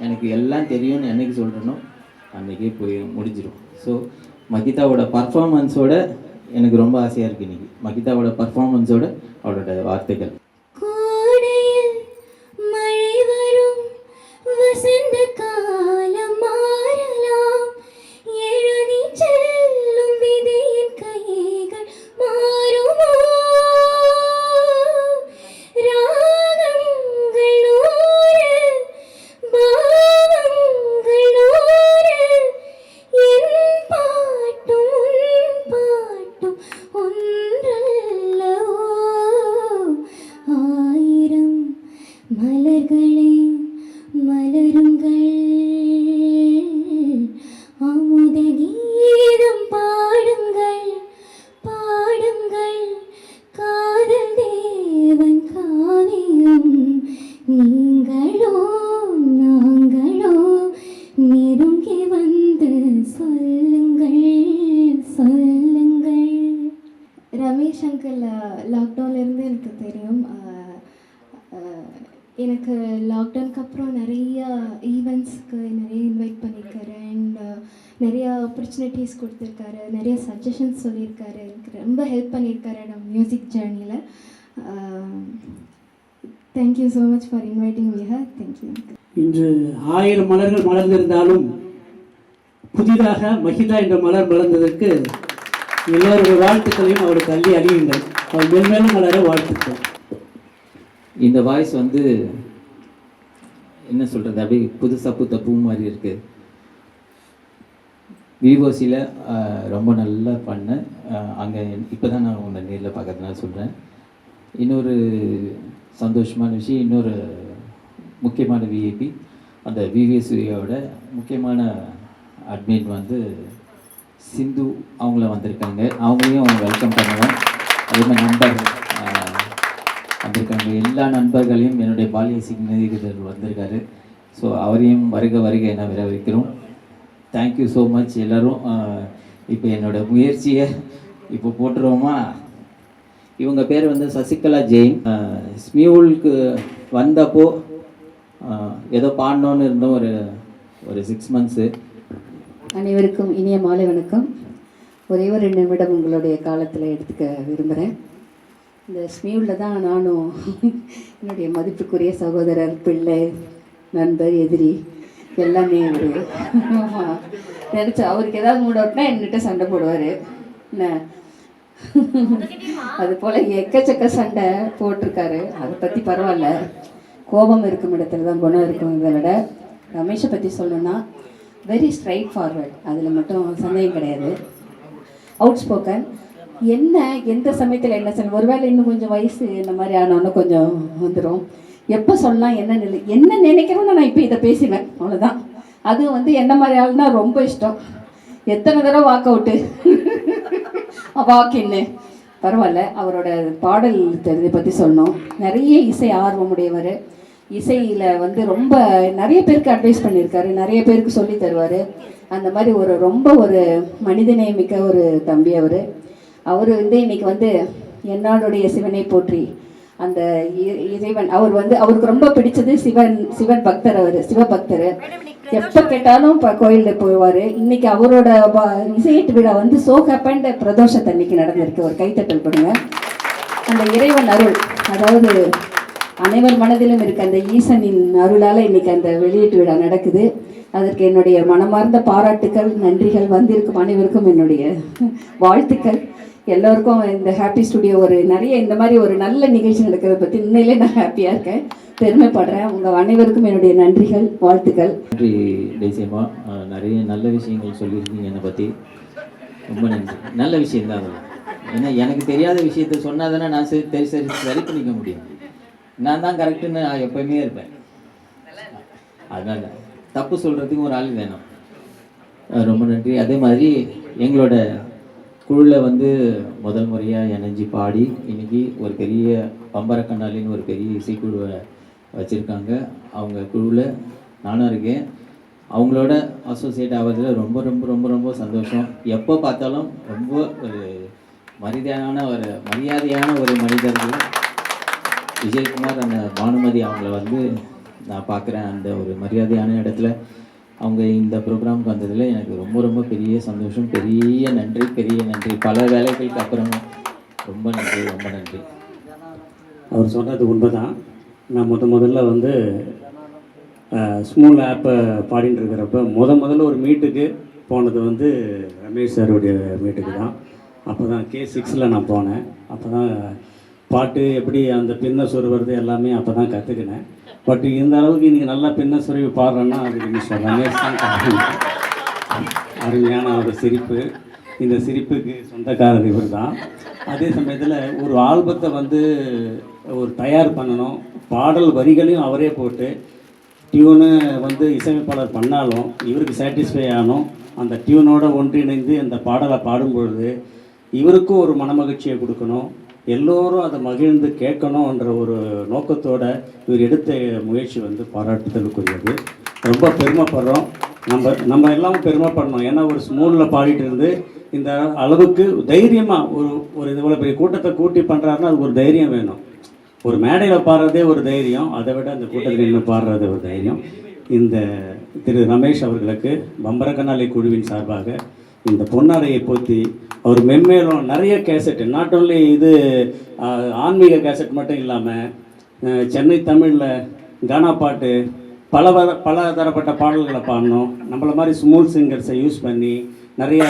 S1: எனக்கு எல்லாம் தெரியும்னு என்னைக்கு சொல்கிறேனோ அன்றைக்கே போய் முடிஞ்சிடும். ஸோ மகிதாவோட பர்ஃபார்மன்ஸோட எனக்கு ரொம்ப ஆசையாக இருக்குது இன்றைக்கி. மகிதாவோட பர்ஃபார்மன்ஸோட அவளோட வார்த்தைகள்.
S5: கோடையில் மழை வரும், வசந்த காலம் மாறலாம், எழுதி செல்லும் விதியின் கைகள் மாறுமோ, ராகங்கள் நூறு, பாவங்கள் நூறு, என் பாட்டும் உன் பாட்டும் ஒன்றல்லவோ, ஆயிரம் மலர்களே மலருங்கள், அமுத கீதம் பாடுங்கள் பாடுங்கள், காதல் தேவன் காவியம் நீங்களோ நாங்களோ, நெருங்கி வந்து சொல்லுங்கள் சொல்லுங்கள். ரமேஷ் அங்கிள் லாக்டவுன்லேருந்து எனக்கு தெரியும். எனக்கு லாக்டவுனுக்கு அப்புறம் நிறைய ஈவெண்ட்ஸ்க்கு நிறைய இன்வைட் பண்ணியிருக்காரு அண்ட் நிறைய ஆப்பர்ச்சுனிட்டிஸ் கொடுத்துருக்காரு, நிறைய சஜஷன்ஸ் சொல்லியிருக்காரு, எனக்கு ரொம்ப ஹெல்ப் பண்ணியிருக்காரு நம்ம மியூசிக் ஜேர்னியில். Thank you so much for inviting me here. Thank you.
S2: இன்று 1000 மலர்கள் மலர்ந்திருந்தாலும் புதிதாக மகிதா என்ற மலர் மலர்ந்ததற்கு எல்லோருடைய வாழ்த்துக்களையும் அவருக்கு அள்ளி அழியுங்கள். அவர் மென்மேலும் மலர வாழ்த்துக்கள்.
S1: இந்த வாய்ஸ் வந்து என்ன சொல்கிறது, அப்படியே புதுசாக புத்த பூ மாதிரி இருக்குது. விவோசியில் ரொம்ப நல்லா பண்ணேன். அங்கே இப்போ தான் நான் உங்களை நேரில் பார்க்கறதுனால சொல்கிறேன். இன்னொரு சந்தோஷமான விஷயம், இன்னொரு முக்கியமான விஐபி, அந்த விவிஎஸ்வியோட முக்கியமான அட்மின் வந்து சிந்து அவங்கள வந்திருக்காங்க. அவங்களையும் வெல்கம் பண்ணுவோம். அதே மாதிரி நண்பர் வந்திருக்காங்க. எல்லா நண்பர்களையும் என்னுடைய பாலிய சிக்னேகர் வந்திருக்காரு. ஸோ அவரையும் வருக வருக என வரவேற்கிறோம். தேங்க்யூ ஸோ மச் எல்லோரும். இப்போ என்னோடய முயற்சியை இப்போ போட்டுருவோமா? இவங்க பேர் வந்து சசிகலா ஜெயின். ஸ்மியூலுக்கு வந்தப்போ ஏதோ பாடணுன்னு இருந்தோம் ஒரு 6 மந்த்ஸு.
S6: அனைவருக்கும் இனிய மாலை வணக்கம். ஒரே ஒரு 2 நிமிடம் உங்களுடைய காலத்தில் எடுத்துக்க விரும்புகிறேன். இந்த ஸ்மியூலில் தான் நானும் என்னுடைய மதிப்புக்குரிய சகோதரர், பிள்ளை, நண்பர், எதிரி எல்லாமே ஒரு நினச்சா அவருக்கு ஏதாவது மூட் அவுட்னா என்கிட்ட சண்டை போடுவார். என்ன அது போல் எக்கச்சக்க சண்டை போட்டிருக்காரு. அதை பற்றி பரவாயில்ல, கோபம் இருக்கும் இடத்துல தான் குணம் இருக்கும். இதை விட ரமேஷை பற்றி சொல்லணும்னா வெரி ஸ்ட்ரைட் ஃபார்வர்ட், அதில் மட்டும் சந்தேகம் கிடையாது. அவுட் ஸ்போக்கன், என்ன எந்த சமயத்தில் என்ன சொல்ல, ஒருவேளை இன்னும் கொஞ்சம் வயசு இந்த மாதிரி ஆனோன்னு கொஞ்சம் வந்துடும். எப்போ சொல்லலாம் என்ன நினைக்கிறோன்னு நான் இப்போ இதை பேசுவேன், அவ்வளோதான். அதுவும் வந்து என்ன மாதிரி ஆளுனா ரொம்ப இஷ்டம். எத்தனை தடவை வாக் அவுட்டு வாக்கின்னு பரவாயில்ல. அவரோட பாடல் தெரிஞ்சதை பற்றி சொல்லணும். நிறைய இசை ஆர்வமுடையவர். இசையில் வந்து ரொம்ப நிறைய பேருக்கு அட்வைஸ் பண்ணியிருக்காரு, நிறைய பேருக்கு சொல்லி தருவார். அந்த மாதிரி ரொம்ப ஒரு மனிதநேயமிக்க ஒரு தம்பி அவர். அவர் வந்து இன்னைக்கு வந்து என்னாளுடைய சிவனை போற்றி அந்த இறைவன் அவர் வந்து அவருக்கு ரொம்ப பிடிச்சது சிவன் பக்தர். அவர் சிவபக்தர். எப்போ கேட்டாலும் இப்போ கோயிலில் போவார். இன்னைக்கு அவரோட இசையீட்டு விழா வந்து சோ ஹேப்பண்ட் பிரதோஷத்தன்னைக்கு நடந்திருக்கு. ஒரு கைத்தட்டல் பண்ணுங்க. அந்த இறைவன் அருள், அதாவது அனைவர் மனதிலும் இருக்க அந்த ஈசனின் அருளால் இன்னைக்கு அந்த வெளியீட்டு விழா நடக்குது. அதற்கு என்னுடைய மனமார்ந்த பாராட்டுக்கள், நன்றிகள். வந்திருக்கும் அனைவருக்கும் என்னுடைய வாழ்த்துக்கள். எல்லோருக்கும் இந்த ஹாப்பி ஸ்டுடியோ ஒரு நிறைய இந்த மாதிரி ஒரு நல்ல நிகழ்ச்சி நடக்கிறத பற்றி உண்மையிலே நான் ஹாப்பியாக இருக்கேன், பெருமைப்படுறேன். உங்கள் அனைவருக்கும் என்னுடைய நன்றிகள், வாழ்த்துக்கள்.
S1: நன்றி டெய்சியம்மா. நிறைய நல்ல விஷயங்கள் சொல்லியிருக்கீங்க என்னை பற்றி, ரொம்ப நன்றி. நல்ல விஷயந்தான் அதெல்லாம். ஏன்னா எனக்கு தெரியாத விஷயத்த சொன்னால் தானே நான் சரி பண்ணிக்க முடியும். நான் தான் கரெக்டுன்னு நான் எப்போயுமே இருப்பேன். அதனால் தப்பு சொல்கிறதுக்கு ஒரு ஆள் வேணும். ரொம்ப நன்றி. அதே மாதிரி எங்களோட குழுவில் வந்து முதல் முறையாக இணைஞ்சி பாடி இன்னைக்கு ஒரு பெரிய பம்பரக்கண்ணாலின்னு ஒரு பெரிய இசைக்குழுவை வச்சுருக்காங்க. அவங்க குழுவில் நானும் இருக்கேன். அவங்களோட அசோசியேட் ஆகிறதுல ரொம்ப ரொம்ப ரொம்ப ரொம்ப சந்தோஷம். எப்போ பார்த்தாலும் ரொம்ப ஒரு மரியாதையான ஒரு மனிதர்கள் விஜயகுமார், அந்த பானுமதி அவங்கள வந்து நான் பார்க்குறேன். அந்த ஒரு மரியாதையான இடத்துல அவங்க இந்த ப்ரோக்ராமுக்கு வந்ததில் எனக்கு ரொம்ப ரொம்ப பெரிய சந்தோஷம். பெரிய நன்றி. பல வேலைகளுக்கு அப்புறம் ரொம்ப நன்றி.
S7: அவர் சொன்னது உண்மைதான். நான் முதல்ல வந்து ஸ்மூல் ஆப்பை பாடிட்டு இருக்கிறப்ப முதல்ல ஒரு மீட்டுக்கு போனது வந்து ரமேஷ் சாருடைய மீட்டுக்கு தான். அப்போ தான் K6ல் நான் போனேன். அப்போ தான் பாட்டு எப்படி அந்த பின்ன சொருவது எல்லாமே அப்போ தான் கற்றுக்கினேன். பட் இந்த அளவுக்கு இன்றைக்கி நல்லா பின்ன சொருவி பாடுறேன்னா அதுக்கு மிஸ்டர் ரமேஷ் தான் காரணம். அருமையான ஒரு சிரிப்பு, இந்த சிரிப்புக்கு சொந்தக்காரர் இவர் தான். அதே சமயத்தில் ஒரு ஆல்பத்தை வந்து ஒரு தயார் பண்ணணும், பாடல் வரிகளையும் அவரே போட்டு டியூனு வந்து இசையமைப்பாளர் பண்ணாலும் இவருக்கு சாட்டிஸ்ஃபை ஆகணும். அந்த டியூனோட ஒன்றிணைந்து அந்த பாடலை பாடும்பொழுது இவருக்கும் ஒரு மனமகிழ்ச்சியை கொடுக்கணும், எல்லோரும் அதை மகிழ்ந்து கேட்கணுன்ற ஒரு நோக்கத்தோடு இவர் எடுத்த முயற்சி வந்து பாராட்டுதலுக்குரியது. ரொம்ப பெருமைப்படுறோம். நம்ம எல்லாம் பெருமைப்படணும். ஏன்னா ஒரு ஸ்மூலில் பாடிட்டு இருந்து இந்த அளவுக்கு தைரியமாக ஒரு இவ்வளோ பெரிய கூட்டத்தை கூட்டி பண்ணுறாருன்னா அது ஒரு தைரியம் வேணும். ஒரு மேடையில் பாடுறதே ஒரு தைரியம், அதை விட அந்த கூட்டத்தில் நின்று பாடுறது ஒரு தைரியம். இந்த திரு ரமேஷ் அவர்களுக்கு பம்பரக்கண்ணாலை குழுவின் சார்பாக இந்த பொன்னாடையை போற்றி அவர் மென்மேலும் நிறைய கேசட், நாட் ஓன்லி இது ஆன்மீக கேசட் மட்டும் இல்லாமல் சென்னை தமிழில் கானா பாட்டு பல தரப்பட்ட பாடல்களை பாடணும். நம்மள மாதிரி ஸ்மூல் சிங்கர்ஸை யூஸ் பண்ணி நிறைய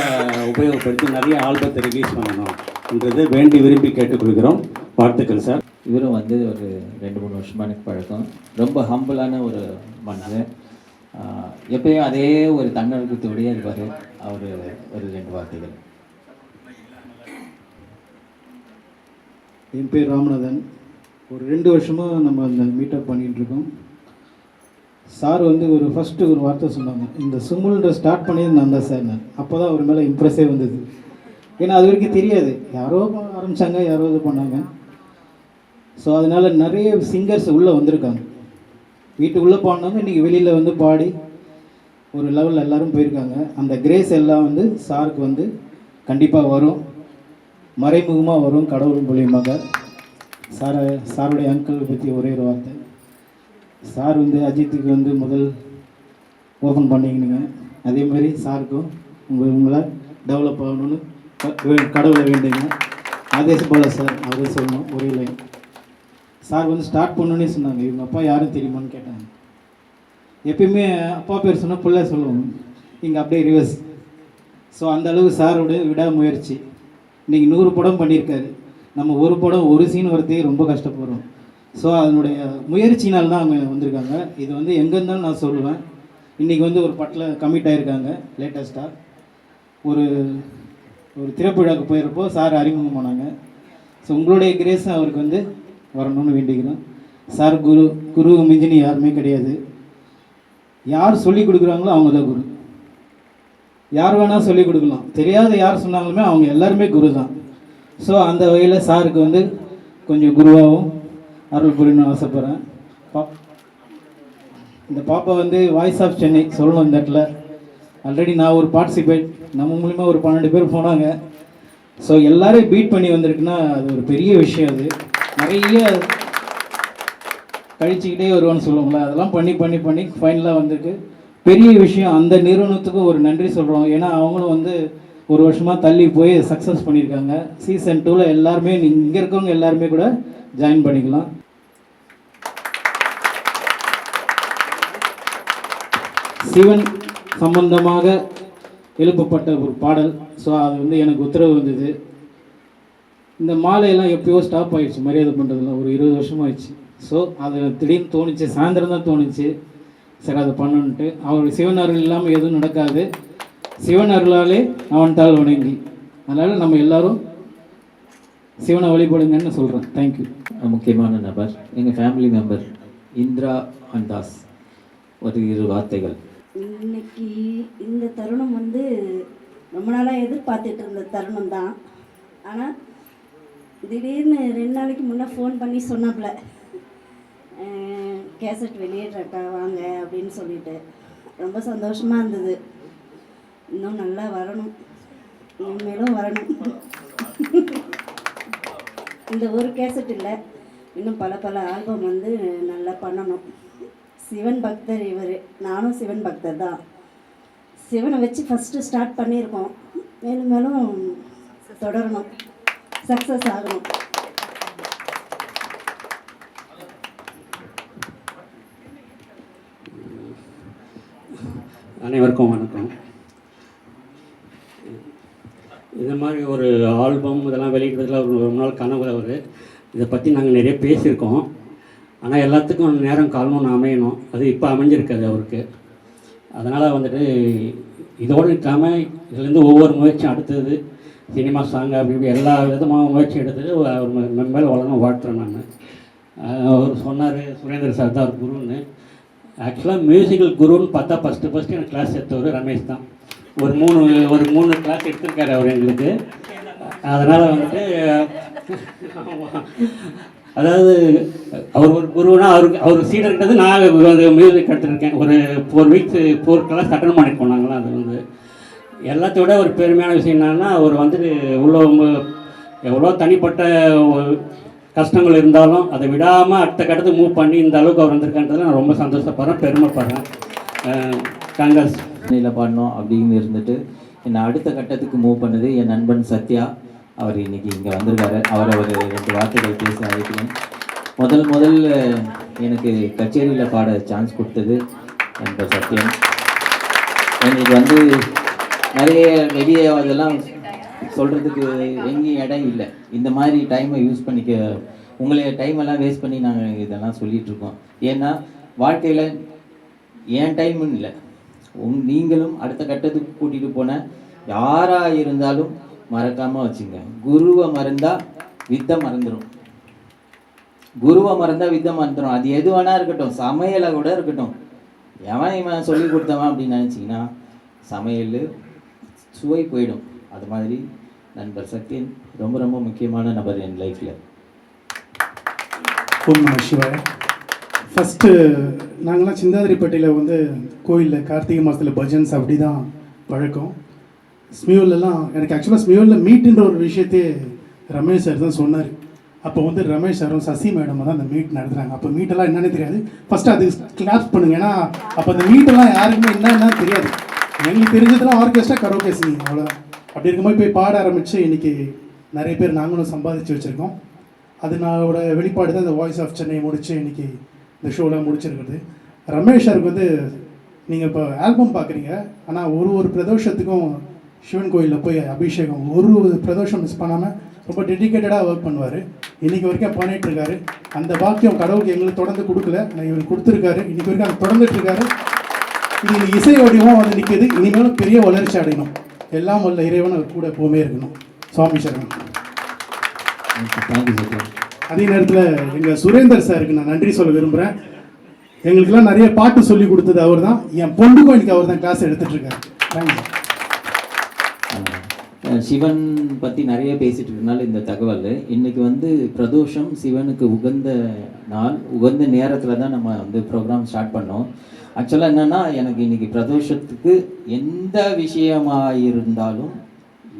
S7: உபயோகப்படுத்தி நிறைய ஆல்பத்தை ரிலீஸ் பண்ணணும்ன்றது வேண்டி விரும்பி கேட்டுக்கொள்கிறோம். வாழ்த்துக்கள் சார்.
S1: இவரும் வந்து ஒரு 2-3 வருஷமாக எனக்கு பழக்கம். ரொம்ப ஹம்பிளான ஒரு மனுஷன். எப்பயும் அதே ஒரு தன்னடக்கத்தோடையே இருப்பார். அவர் ஒரு 2 வார்த்தைகள்.
S8: என் பேர் ராமநாதன். ஒரு 2 வருஷமாக நம்ம அந்த மீட்டப் பண்ணிகிட்ருக்கோம். சார் வந்து ஃபஸ்ட்டு ஒரு வார்த்தை சொன்னாங்க, இந்த சுமுல்ன்ற ஸ்டார்ட் பண்ணியது நான் தான் சார். நான் அப்போ தான் அவர் மேலே இம்ப்ரெஸ்ஸே வந்தது. ஏன்னா அது வரைக்கும் தெரியாது, யாரோ ஆரம்பித்தாங்க, யாரோ இது பண்ணாங்க. ஸோ அதனால் நிறைய சிங்கர்ஸ் உள்ளே வந்திருக்காங்க. வீட்டுக்குள்ளே பாடினவங்க இன்றைக்கி வெளியில் வந்து பாடி ஒரு லெவலில் எல்லோரும் போயிருக்காங்க. அந்த கிரேஸ் எல்லாம் வந்து சாருக்கு வந்து கண்டிப்பாக வரும், மறைமுகமாக வரும், கடவுள் மூலியமாக. சாருடைய அங்கிள் பற்றி ஒரே ஒரு வார்த்தை. சார் வந்து அஜித்துக்கு வந்து முதல் ஓப்பன் பண்ணிக்கினீங்க, அதே மாதிரி சாருக்கும் உங்களை டெவலப் ஆகணும்னு கடவுளை வேண்டிங்க. ஆதேஷ் பாலா சார் அவரே சொல்லணும் ஒரே லைன். சார் வந்து ஸ்டார்ட் பண்ணணுன்னே சொன்னாங்க, இவங்க அப்பா யாரும் தெரியுமான்னு கேட்டாங்க. எப்பயுமே அப்பா பேர் சொன்னால் பிள்ளை சொல்லுவோம், இங்கே அப்படியே ரிவர்ஸ். ஸோ அந்தளவு சாரோட விடாமுயற்சி. இன்றைக்கி 100 படம் பண்ணியிருக்காரு. நம்ம ஒரு படம் ஒரு சீன் வரதே ரொம்ப கஷ்டப்படுறோம். ஸோ அதனுடைய முயற்சினால் தான் அவங்க வந்திருக்காங்க. இது வந்து எங்கே இருந்தாலும் நான் சொல்லுவேன். இன்றைக்கி வந்து ஒரு பட்டில் கமிட் ஆகியிருக்காங்க. லேட்டஸ்ட்டாக ஒரு திரைப்பழாவுக்கு போயிருப்போ சார் அறிமுகமானாங்க. ஸோ உங்களுடைய கிரேஸ் அவருக்கு வந்து வரணும்னு வேண்டிக்கிறோம். சார் குரு மிஞ்சினி யாருமே கிடையாது. யார் சொல்லிக் கொடுக்குறாங்களோ அவங்க தான் குரு. யார் வேணால் சொல்லிக் கொடுக்கலாம், தெரியாத யார் சொன்னாலுமே அவங்க எல்லாருமே குரு தான். ஸோ அந்த வகையில் சாருக்கு வந்து கொஞ்சம் குருவாகவும் அருள் புரியணும்னு ஆசைப்பட்றேன். இந்த பாப்பா வந்து வாய்ஸ் ஆஃப் சென்னை சொல்லணும். இந்த இடத்துல ஆல்ரெடி நான் ஒரு பார்ட்டிசிபேட், நம்ம மூலிமா ஒரு 12 பேர் போனாங்க. ஸோ எல்லோரையும் பீட் பண்ணி வந்திருக்குன்னா அது ஒரு பெரிய விஷயம். அது நிறைய கழிச்சிக்கிட்டே வருவான்னு சொல்லுவோங்களா, அதெல்லாம் பண்ணி பண்ணி பண்ணி ஃபைனலாக வந்திருக்கு. பெரிய விஷயம். அந்த நிறுவனத்துக்கும் ஒரு நன்றி சொல்கிறோம். ஏன்னா அவங்களும் வந்து ஒரு வருஷமாக தள்ளி போய் சக்ஸஸ் பண்ணியிருக்காங்க. சீசன் 2ல் எல்லாருமே இங்கே இருக்கவங்க எல்லாருமே கூட ஜாயின் பண்ணிக்கலாம். சிவன் சம்பந்தமாக எழுப்பப்பட்ட ஒரு பாடல். ஸோ அது வந்து எனக்கு உத்தரவு வந்தது. இந்த மாலையெல்லாம் எப்பயோ ஸ்டாப் ஆயிடுச்சு, மரியாதை பண்ணுறதுலாம் ஒரு 20 வருஷமாக ஆயிடுச்சு. ஸோ அது திடீர்னு தோணுச்சு, சாயந்தரம் தான் தோணுச்சு, சரி அதை பண்ணணுன்ட்டு. அவர் சிவன் அருள் இல்லாமல் எதுவும் நடக்காது, சிவன் அருளாலே அவன்தால் வணங்கி. அதனால் நம்ம எல்லாரும் சிவனை வழிபடுங்கன்னு சொல்கிறேன். தேங்க்யூ.
S1: முக்கியமான நபர் எங்கள் ஃபேமிலி மெம்பர் இந்திரா அண்டாஸ், ஒரு 2 வார்த்தைகள்.
S9: இன்னைக்கு இந்த தருணம் வந்து ரொம்ப நாளாக எதிர்பார்த்துட்டு இருந்த தருணம் தான். ஆனால் திடீர்னு 2 நாளைக்கு முன்னே ஃபோன் பண்ணி சொன்னாப்புல, கேசட் வெளியிடுறக்கா வாங்க அப்படின்னு சொல்லிட்டு. ரொம்ப சந்தோஷமாக இருந்தது. இன்னும் நல்லா வரணும், மேலும் வரணும். இந்த ஒரு கேசட் இல்லை, இன்னும் பல பல ஆல்பம் வந்து நல்லா பண்ணணும். சிவன் பக்தர் இவர், நானும் சிவன் பக்தர் தான். சிவனை வச்சு ஃபஸ்ட்டு ஸ்டார்ட் பண்ணியிருக்கோம், மேலும் மேலும் தொடரணும், சக்ஸஸ் ஆகணும்.
S7: அனைவருக்கும் வணக்கம். இந்த மாதிரி ஒரு ஆல்பம் இதெல்லாம் வெளியிடுறதுல ஒரு நாள் கனவு அவர். இதை பற்றி நாங்கள் நிறைய பேசியிருக்கோம். ஆனால் எல்லாத்துக்கும் நேரம் காலமும் அமையணும், அது இப்போ அமைஞ்சிருக்காது அவருக்கு. அதனால் வந்துட்டு இதோடு இல்லாமல் இதுலேருந்து ஒவ்வொரு முயற்சியும் அடுத்தது சினிமா சாங் அப்படி இப்படி எல்லா விதமாக முயற்சி எடுத்தது அவர் மெம்பர் வளர்ந்து வாழ்த்துறேன் நான். அவர் சொன்னார் சுரேந்திர சார் தான் அவர் குருன்னு. ஆக்சுவலாக மியூசிக்கல் குருன்னு பார்த்தா ஃபஸ்ட்டு எனக்கு கிளாஸ் எடுத்தவர் ரமேஷ் தான். ஒரு மூணு கிளாஸ் எடுத்திருக்காரு அவர் எங்களுக்கு. அதனால் வந்துட்டு அதாவது அவர் ஒரு குருனா அவர் சீடர்கிட்டது நான் மியூசிக் எடுத்துருக்கேன். ஒரு 4 கிளாஸ் அட்டன் பண்ணியிருக்கோம் நாங்களாம். அது வந்து எல்லாத்தோட ஒரு பெருமையான விஷயம் என்னன்னா, அவர் வந்துட்டு எவ்வளோ தனிப்பட்ட கஷ்டங்கள் இருந்தாலும் அதை விடாமல் அடுத்த கட்டத்துக்கு மூவ் பண்ணி இந்த அளவுக்கு அவர் வந்திருக்கான்றதுல நான் ரொம்ப சந்தோஷப்படுறேன், பெருமைப்படுறேன். காங்கிரஸ்
S1: சென்னையில் பாடணும் அப்படின்னு இருந்துட்டு என்னை அடுத்த கட்டத்துக்கு மூவ் பண்ணது என் நண்பன் சத்யா. அவர் இன்னைக்கு இங்கே வந்திருக்காரு. அவரை ஒரு 2 வார்த்தைகள் பேச அழைக்கிறேன். முதல் எனக்கு கச்சேரியில் பாட சான்ஸ் கொடுத்தது நண்பர் சத்யம். எனக்கு வந்து நிறைய வெளியே அதெல்லாம் சொல்கிறதுக்கு எங்கேயும் இடம் இல்லை. இந்த மாதிரி டைமை யூஸ் பண்ணிக்க, உங்களை டைமெல்லாம் வேஸ்ட் பண்ணி நாங்கள் இதெல்லாம் சொல்லிகிட்ருக்கோம். ஏன்னா வாழ்க்கையில் என் டைமுன்னு இல்லை, நீங்களும் அடுத்த கட்டத்துக்கு கூட்டிகிட்டு போன யாராக இருந்தாலும் மறக்காமல் வச்சுங்க. குருவை மறந்தால் வித்தை மறந்துடும், குருவை மறந்தால் வித்தை மறந்துடும். அது எது வேணா இருக்கட்டும், சமையலை கூட இருக்கட்டும். இவன் சொல்லி கொடுத்தவன் அப்படின்னு நினச்சிங்கன்னா சமையல் சுவை போயிடும். அது மாதிரி நண்பர் சக்தின் ரொம்ப ரொம்ப முக்கியமான நபர் என் லைஃப்பில்.
S10: ஓம் நம சிவாய. ஃபஸ்ட்டு நாங்களாம் சிந்தாதிரிப்பட்டியில் வந்து கோயிலில் கார்த்திகை மாதத்தில் பஜன்ஸ் அப்படி தான் பழக்கம். ஸ்மியூலெலாம் எனக்கு ஆக்சுவலாக ஸ்மியூலில் மீட்டுன்ற ஒரு விஷயத்தையே ரமேஷ் சார் தான் சொன்னார். அப்போ வந்து ரமேஷ் சாரும் சசி மேடம் தான் அந்த மீட் நடத்துகிறாங்க. அப்போ மீட்டெல்லாம் என்னென்னு தெரியாது. ஃபஸ்ட்டு அது கிளாப்ஸ் பண்ணுங்க, ஏன்னா அப்போ அந்த மீட்டெல்லாம் யாருக்குமே என்னென்னா தெரியாது. எங்களுக்கு தெரிஞ்சதுலாம் ஆர்கெஸ்ட்ரா கரோக்கே சிங்கிங், அவ்வளோதான். அப்படி இருக்கும்போது போய் பாட ஆரம்பித்து இன்றைக்கி நிறைய பேர் நாங்களும் சம்பாதிச்சு வச்சுருக்கோம். அதனோட வெளிப்பாடு தான் இந்த வாய்ஸ் ஆஃப் சென்னை முடித்து இன்றைக்கி இந்த ஷோலாம் முடிச்சிருக்குது. ரமேஷ் சாருக்கு வந்து நீங்கள் இப்போ ஆல்பம் பார்க்குறீங்க, ஆனால் ஒரு பிரதோஷத்துக்கும் சிவன் கோயிலில் போய் அபிஷேகம் ஒரு பிரதோஷம் மிஸ் பண்ணாமல் ரொம்ப டெடிக்கேட்டடாக ஒர்க் பண்ணுவார். இன்றைக்கி வரைக்கும் பண்ணிகிட்ருக்காரு. அந்த பாக்கியம் கடவுளுக்கு எங்களுக்கு தொடர்ந்து கொடுக்கல, இவர் கொடுத்துருக்காரு. இன்றைக்கி வரைக்கும் அது தொடர்ந்துட்டுருக்காரு. இது இசை வடிவம் வந்து நிற்கிது. இனிமேலும் பெரிய வளர்ச்சி அடையணும். எல்லாம் வல்ல இறைவன் அவர் கூட எப்போவுமே இருக்கணும். சுவாமி சரணம். அதே நேரத்தில் எங்கள் சுரேந்தர் சாருக்கு நான் நன்றி சொல்ல விரும்புகிறேன். எங்களுக்கெல்லாம் நிறைய பாட்டு சொல்லி கொடுத்தது அவர் தான். என் பொண்ணுக்கும் இன்னைக்கு அவர் தான் கிளாஸ் எடுத்துகிட்ருக்காரு. தேங்க்யூ.
S1: சிவன் பற்றி நிறைய பேசிகிட்டு இருக்கனால இந்த தகவல் இன்றைக்கி வந்து பிரதோஷம் சிவனுக்கு உகந்த நாள், உகந்த நேரத்தில் தான் நம்ம வந்து ப்ரோக்ராம் ஸ்டார்ட் பண்ணோம். ஆக்சுவலாக என்னென்னா, எனக்கு இன்றைக்கி பிரதோஷத்துக்கு எந்த விஷயமாக இருந்தாலும்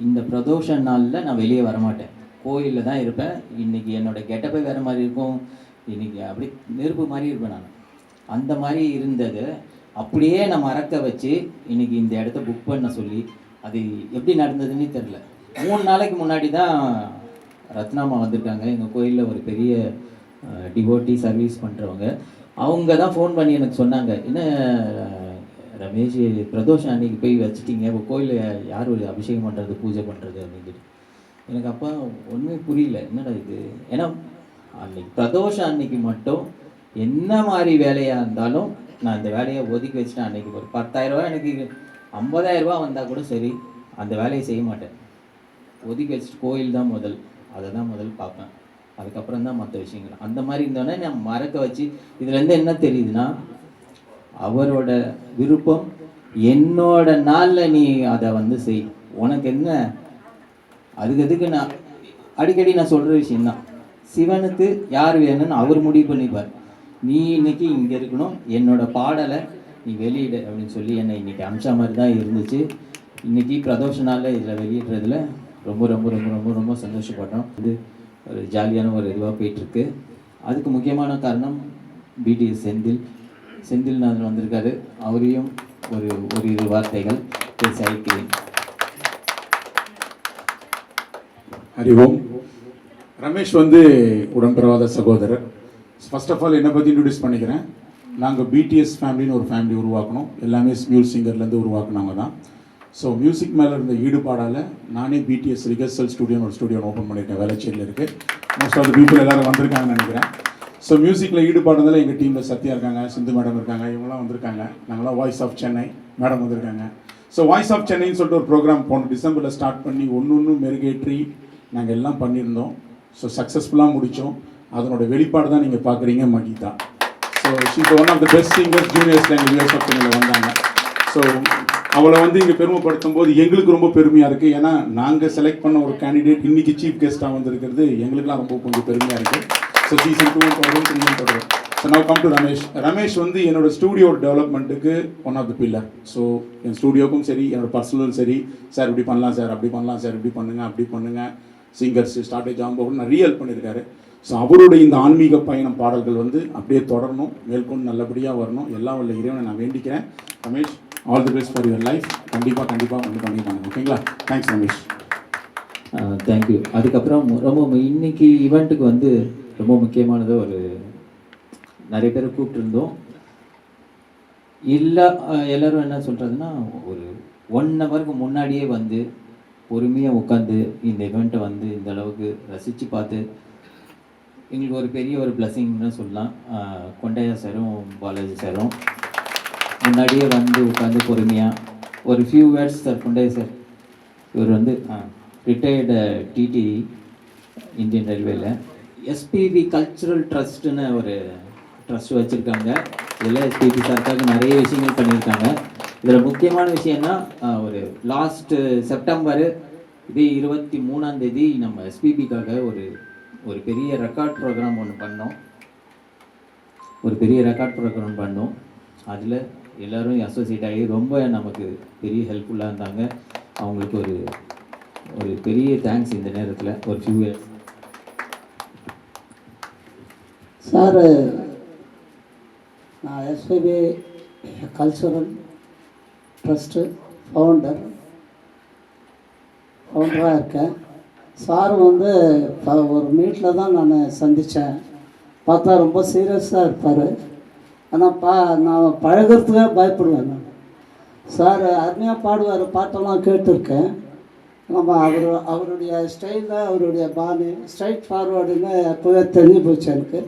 S1: இந்த பிரதோஷ நாளில் நான் வெளியே வரமாட்டேன், கோயிலில் தான் இருப்பேன். இன்றைக்கி என்னோடய கெட்டப்பே வேறு மாதிரி இருக்கும், இன்றைக்கி அப்படி நெருப்பு மாதிரி இருப்பேன் நான். அந்த மாதிரி இருந்தது அப்படியே நான் மறக்க வச்சு இன்றைக்கி இந்த இடத்த புக் பண்ண சொல்லி, அது எப்படி நடந்ததுன்னு தெரில. 3 நாளைக்கு முன்னாடி தான் ரத்னாமா வந்திருக்காங்க, எங்கள் கோயிலில் ஒரு பெரிய டிவோட்டி சர்வீஸ் பண்ணுறவங்க. அவங்க தான் ஃபோன் பண்ணி எனக்கு சொன்னாங்க, என்ன ரமேஷ் பிரதோஷம் அன்றைக்கி போய் வச்சுட்டிங்க, இப்போ கோயிலில் யார் ஒரு அபிஷேகம் பண்ணுறது பூஜை பண்ணுறது அப்படின்ட்டு. எனக்கு அப்போ ஒன்றுமே புரியல, என்னடா இது. ஏன்னா அன்னைக்கு பிரதோஷம் அன்னைக்கு மட்டும் என்ன மாதிரி வேலையாக இருந்தாலும் நான் இந்த வேலையை ஒதுக்கி வச்சுட்டேன். அன்றைக்கி ஒரு 10,000 ரூபா, எனக்கு 50,000 ரூபா வந்தால் கூட சரி, அந்த வேலையை செய்ய மாட்டேன். ஒதுக்கி வச்சுட்டு கோயில் தான் முதல், அதை தான் முதல் பார்ப்பேன். அதுக்கப்புறம் தான் மற்ற விஷயங்கள். அந்த மாதிரி இருந்தோடனே நான் மறக்க வச்சு, இதுலேருந்து என்ன தெரியுதுன்னா, அவரோட விருப்பம் என்னோட நாளில் நீ அதை வந்து செய், உனக்கு என்ன. அதுக்கு நான் அடிக்கடி நான் சொல்கிற விஷயந்தான், சிவனுக்கு யார் வேணும்னு அவர் முடிவு பண்ணிப்பார். நீ இன்னைக்கு இங்கே இருக்கணும், என்னோட பாடலை நீ வெளியிடு அப்படின்னு சொல்லி என்னை இன்னைக்கு அம்சா மாதிரி தான் இருந்துச்சு. இன்னைக்கு பிரதோஷ நாளில் இதில் வெளியிடுறதுல ரொம்ப ரொம்ப ரொம்ப ரொம்ப ரொம்ப சந்தோஷப்படுறோம். இது ஒரு ஜாலியான ஒரு இதுவாக போயிட்டுருக்கு. அதுக்கு முக்கியமான காரணம் பிடிஎஸ் செந்தில்நாதன் வந்திருக்காரு. அவரையும் ஒரு இரு வார்த்தைகள் பேச அழைக்கிறேன்.
S11: அறிவோம். ரமேஷ் வந்து உடன்பிறவாத சகோதரர். ஃபர்ஸ்ட் ஆஃப் ஆல் என்னை பற்றி இன்ட்ரடியூஸ் பண்ணிக்கிறேன். நாங்கள் பிடிஎஸ் ஃபேமிலின்னு ஒரு ஃபேமிலி உருவாக்கணும். எல்லாமே மியூசிக் சிங்கர்லேருந்து உருவாக்குனவங்க தான். ஸோ மியூசிக் மேலே இருந்த ஈடுபாடால் நானே பிடிஎஸ் ரிஹர்சல் ஸ்டுடியோன்னு ஒரு ஸ்டுடியோ ஓப்பன் பண்ணியிருக்கேன். வேளச்சேரியில் இருக்குது. மோஸ்ட் ஆஃப் த பீப்புள் எல்லோரும் வந்திருக்காங்கன்னு நினைக்கிறேன். ஸோ மியூசிக்கில் ஈடுபாடுனால எங்கள் டீமில் சத்யா இருக்காங்க, சிந்து மேடம் இருக்காங்க, இவங்களாம் வந்திருக்காங்க. நாங்களாம் வாய்ஸ் ஆஃப் சென்னை மேடம் வந்திருக்காங்க. ஸோ வாய்ஸ் ஆஃப் சென்னைன்னு சொல்லிட்டு ஒரு ப்ரோக்ராம் போன டிசம்பரில் ஸ்டார்ட் பண்ணி ஒன்று மெருகேற்றி நாங்கள் எல்லாம் பண்ணியிருந்தோம். ஸோ சக்ஸஸ்ஃபுல்லாக முடித்தோம். அதனோட வெளிப்பாடு தான் நீங்கள் பார்க்குறீங்க, Mahitha. So she's one of the best singers ஜூனியர்ஸில் எங்கள் யூஎஸ் ஆஃப் சென்னையில் வந்தாங்க. ஸோ அவளை வந்து இங்கே பெருமைப்படுத்தும் போது எங்களுக்கு ரொம்ப பெருமையாக இருக்குது. ஏன்னா நாங்கள் செலக்ட் பண்ண ஒரு கேண்டிடேட் இன்றைக்கி சீஃப் கெஸ்ட்டாக வந்திருக்கிறது எங்களுக்குலாம் ரொம்ப கொஞ்சம் பெருமையாக இருக்குது. ஸோ சீசன் 2 தொடரும், 3 தொடரும். ஸோ நான் கம் டு ரமேஷ். ரமேஷ் வந்து என்னோடய ஸ்டூடியோ டெவலப்மெண்ட்டுக்கு one of the pillar. So என் ஸ்டூடியோக்கும் சரி, என்னோடய பர்சனலும் சரி, சார் இப்படி பண்ணலாம் சார், அப்படி பண்ணலாம் சார், இப்படி பண்ணுங்கள், அப்படி பண்ணுங்கள், சிங்கர்ஸ் ஸ்டார்டேஜ் ஆகும்போது நிறைய ஹெல்ப் பண்ணியிருக்காரு. ஸோ அவருடைய இந்த ஆன்மீக பயணம் பாடல்கள் வந்து அப்படியே தொடரணும், மேற்கொண்டு நல்லபடியாக வரணும். எல்லாம் உள்ள இறைவனை நான் வேண்டிக்கிறேன். Ramesh, all the best for your life. கண்டிப்பாக வந்து பண்ணிப்பாங்க. ஓகேங்களா? தேங்க்ஸ் ரமேஷ்.
S1: தேங்க்யூ. அதுக்கப்புறம் ரொம்ப இன்னைக்கு ஈவெண்ட்டுக்கு வந்து ரொம்ப முக்கியமானது, ஒரு நிறைய பேரை கூப்பிட்டுருந்தோம். எல்லோரும் என்ன சொல்கிறதுன்னா, ஒரு 1 ஹவருக்கு முன்னாடியே வந்து பொறுமையாக உட்காந்து இந்த இவெண்ட்டை வந்து இந்த அளவுக்கு ரசித்து பார்த்து எங்களுக்கு ஒரு பெரிய ஒரு பிளஸிங்னு சொல்லலாம். கொண்டையா சாரும் பாலாஜி சாரும் முன்னாடியே வந்து உட்காந்து பொறுமையாக ஒரு few words. Sir Kondaiah sir, இவர் வந்து ரிட்டையர்டு டிடி இந்தியன் ரயில்வேல எஸ்பிபி கல்ச்சுரல் ட்ரஸ்ட்டுன்னு ஒரு ட்ரஸ்ட் வச்சுருக்காங்க. இதில் எஸ்பிபி சாருக்காக நிறைய விஷயங்கள் பண்ணியிருக்காங்க. இதில் முக்கியமான விஷயம்னா, ஒரு லாஸ்ட்டு செப்டம்பரு இதே 23ஆம் தேதி நம்ம எஸ்பிபிக்காக ஒரு பெரிய ரெக்கார்ட் ப்ரோக்ராம் ஒன்று பண்ணோம். அதில் எல்லோரும் அசோசியேட் ஆகி ரொம்ப நமக்கு பெரிய ஹெல்ப்ஃபுல்லாக இருந்தாங்க. அவங்களுக்கு ஒரு பெரிய தேங்க்ஸ் இந்த நேரத்தில். ஒரு ஃபியூ இயர்ஸ்
S12: சார், நான் எஸ்பிபி கல்ச்சுரல் ட்ரஸ்ட்டு ஃபவுண்டராக இருக்கேன். சார் வந்து ஒரு மீட்டில் தான் நான் சந்தித்தேன். பார்த்தா ரொம்ப சீரியஸாக இருப்பார். ஆனால் நான் பழகிறதுக்காக பயப்படுவேன். நான் சார் அருமையாக பாடுவார், பாட்டெல்லாம் கேட்டிருக்கேன். நம்ம அவருடைய ஸ்டைலில், அவருடைய பாணி ஸ்ட்ரைட் ஃபார்வர்டுன்னு எப்போவே தெரிஞ்சு போச்சு எனக்கு.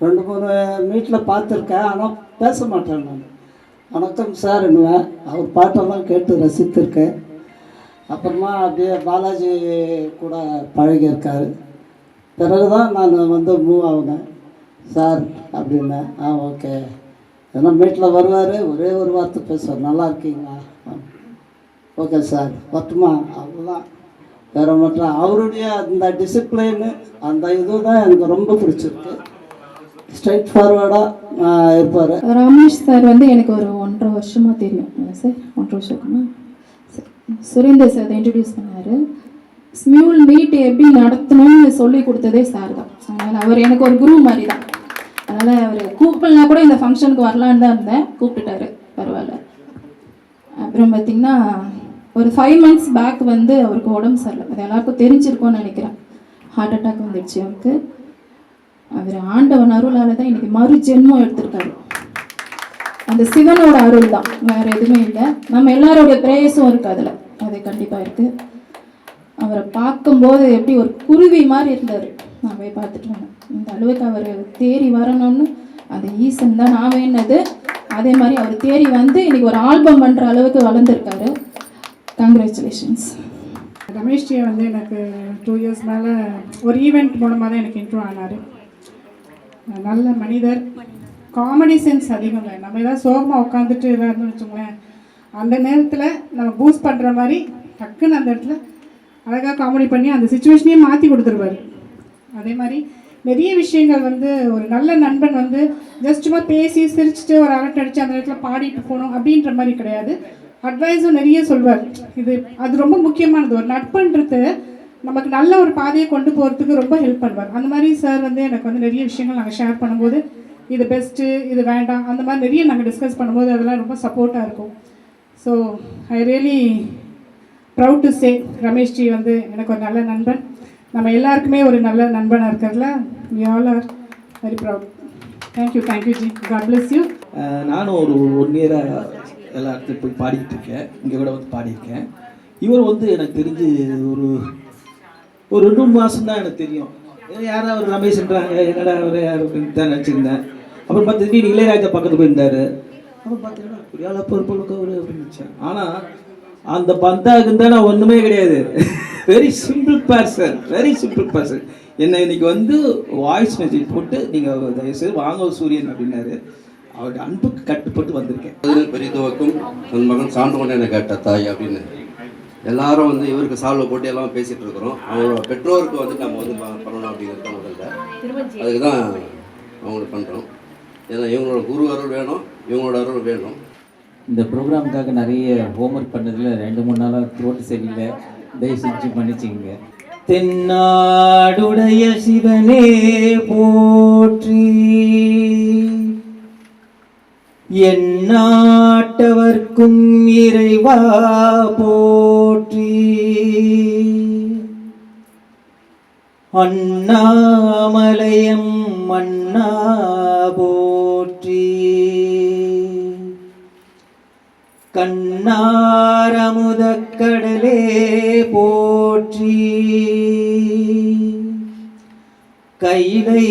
S12: 2-3 மீட்டில் பார்த்துருக்கேன், ஆனால் பேச மாட்டேன் நான். வணக்கம் சார் என்னுவேன். அவர் பாட்டெல்லாம் கேட்டு ரசித்திருக்கேன். அப்புறமா அப்படியே பாலாஜி கூட பழகியிருக்காரு. பிறகு தான் நான் வந்து மூவ் ஆகினேன். சார் அப்படின்னேன். ஓகே. ஏன்னா மீட்டில் வருவார், ஒரே ஒரு வார்த்தை பேசுவார், நல்லா இருக்கீங்களா, ஓகே சார், வரட்டுமா, அவ்வளோதான். வேறு மட்டும் அவருடைய அந்த டிசிப்ளின்னு அந்த இது தான் எனக்கு ரொம்ப பிடிச்சிருக்கு. ஸ்ட்ரைட் ஃபார்வர்டாக இருப்பார்.
S13: ரமேஷ் சார் வந்து எனக்கு ஒரு 1.5 வருஷமாக தெரியும் சார். 1.5 வருஷமா சுரேந்தர் சார் தான் இன்ட்ரடியூஸ் பண்ணார். ஸ்மியூல் மீட் எப்படி நடத்தணும்னு சொல்லி கொடுத்ததே சார் தான். அதனால் அவர் எனக்கு ஒரு குரு மாதிரி தான். அதனால் அவர் கூப்பிடலனா கூட இந்த ஃபங்க்ஷனுக்கு வரலான்னு தான் இருந்தேன். கூப்பிட்டுட்டாரு, பரவாயில்ல. அப்புறம் பார்த்திங்கன்னா ஒரு 5 months பேக் வந்து அவருக்கு உடம்பு சரியில்லை. அது எல்லாருக்கும் தெரிஞ்சிருக்கோன்னு நினைக்கிறேன். ஹார்ட் அட்டாக் வந்துடுச்சு அவருக்கு. அவர் ஆண்டவன் அருளால் தான் இன்றைக்கி மறு ஜென்மம் எடுத்திருக்காரு. அந்த சிவனோட அருள் தான், வேறு எதுவுமே இல்லை. நம்ம எல்லாரோடைய பிரேயஸும் இருக்குது அதில், அது கண்டிப்பாக இருக்குது. அவரை பார்க்கும்போது எப்படி ஒரு குருவி மாதிரி இருந்தார். நான் போய் பார்த்துட்டு வந்தேன். இந்த அளவுக்கு அவர் தேறி வரணும்னு அந்த ஈசன் தான் நான் வேணது. அதே மாதிரி அவர் தேறி வந்து இன்னைக்கு ஒரு ஆல்பம் பண்ணுற அளவுக்கு வளர்ந்துருக்காரு. கங்க்ராச்சுலேஷன்ஸ்.
S14: ரமேஷ்ஜியை வந்து எனக்கு 2 இயர்ஸ் மேலே ஒரு ஈவெண்ட் மூலமாக தான் எனக்கு இன்ட்ரோ ஆனார். நல்ல மனிதர், காமெடி சென்ஸ் அதிகங்க. நம்ம ஏதாவது சோகமாக உட்காந்துட்டு இதாகனு வச்சுக்கோங்களேன், அந்த நேரத்தில் நம்ம பூஸ்ட் பண்ணுற மாதிரி டக்குன்னு அந்த இடத்துல அழகாக காமெடி பண்ணி அந்த சுச்சுவேஷனையே மாற்றி கொடுத்துருவார். அதே மாதிரி நிறைய விஷயங்கள் வந்து ஒரு நல்ல நண்பன் வந்து ஜஸ்ட் சும்மா பேசி சிரிச்சுட்டு ஒரு அரட்டை அடித்து அந்த இடத்துல பாடிட்டு போகணும் அப்படின்ற மாதிரி கிடையாது. அட்வைஸும் நிறைய சொல்வார். அது ரொம்ப முக்கியமானது. ஒரு நட்புன்றது நமக்கு நல்ல ஒரு பாதையை கொண்டு போகிறதுக்கு ரொம்ப ஹெல்ப் பண்ணுவார். அந்த மாதிரி சார் வந்து எனக்கு வந்து நிறைய விஷயங்கள் நாங்கள் ஷேர் பண்ணும்போது இது பெஸ்ட்டு, இது வேண்டாம், அந்த மாதிரி நிறைய நாங்கள் டிஸ்கஸ் பண்ணும்போது அதெல்லாம் ரொம்ப சப்போர்ட்டாக இருக்கும். So I really proud to say Rameshji வந்து எனக்கு ஒரு நல்ல நண்பன். நம்ம எல்லாருக்குமே ஒரு நல்ல நண்பனாக இருக்கிறதுல we all are very proud. Thank you G. God bless you.
S15: நானும் ஒரு 1 இயராக எல்லா இடத்துலையும் போய் பாடிக்கிட்டு இருக்கேன். இங்கே கூட வந்து பாடியிருக்கேன். இவர் வந்து எனக்கு தெரிஞ்சு ஒரு 2 மாதம் தான் எனக்கு தெரியும். யாராவது அவர் ரமேஷ்ன்றாங்க, என்னடா அவர் யார் அப்படின்னு தான் நினச்சிருந்தேன். அப்புறம் பார்த்துட்டு இளையராஜா பக்கத்து போயிருந்தார். அப்புறம் பார்த்தீங்கன்னா புரியாத பொறுப்புக்கு அவர் அப்படின்னு நினச்சேன். ஆனால் அந்த பந்தாக்கு நான் ஒன்றுமே கிடையாது. Very simple person. என்னை இன்னைக்கு வந்து வாய்ஸ் மெசேஜ் போட்டு நீங்கள் தயவுசெய்து வாங்க சூரியன் அப்படின்னாரு. அவருடைய அன்புக்கு கட்டுப்பட்டு வந்திருக்கேன்.
S16: பெரிதுவக்கும் என் மகன் சான்று கொண்டு என்னை கேட்ட தாய் அப்படின்னு எல்லாரும் வந்து இவருக்கு சால்வை போட்டு எல்லாம் பேசிகிட்டு இருக்கிறோம். அவங்களோட பெற்றோருக்கு வந்து நம்ம வந்து பண்ணணும் அப்படிங்கிறது தான் முதல்ல. அதுக்கு தான் அவங்களுக்கு பண்ணுறோம். ஏன்னா இவங்களோட குரு அருள் வேணும், இவங்களோட அருள் வேணும்.
S1: இந்த ப்ரோக்ராமுக்காக நிறைய ஹோம்ஒர்க் பண்ணதில் 2-3 நாளாக த்ரோட்டு சரியில்லை. தயவு செஞ்சு மன்னிச்சிங்க. தென்னாடுடைய சிவனே போற்றி, எந்நாட்டவர்க்கும் இறைவா போற்றி, அண்ணாமலையம் மன்னா போற்றி, கண்ணாரமுதக் கடலே போற்றி, கைலை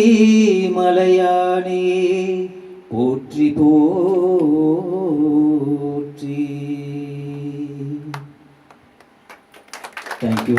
S1: மலையானே போற்றி போற்றி. தேங்க்யூ.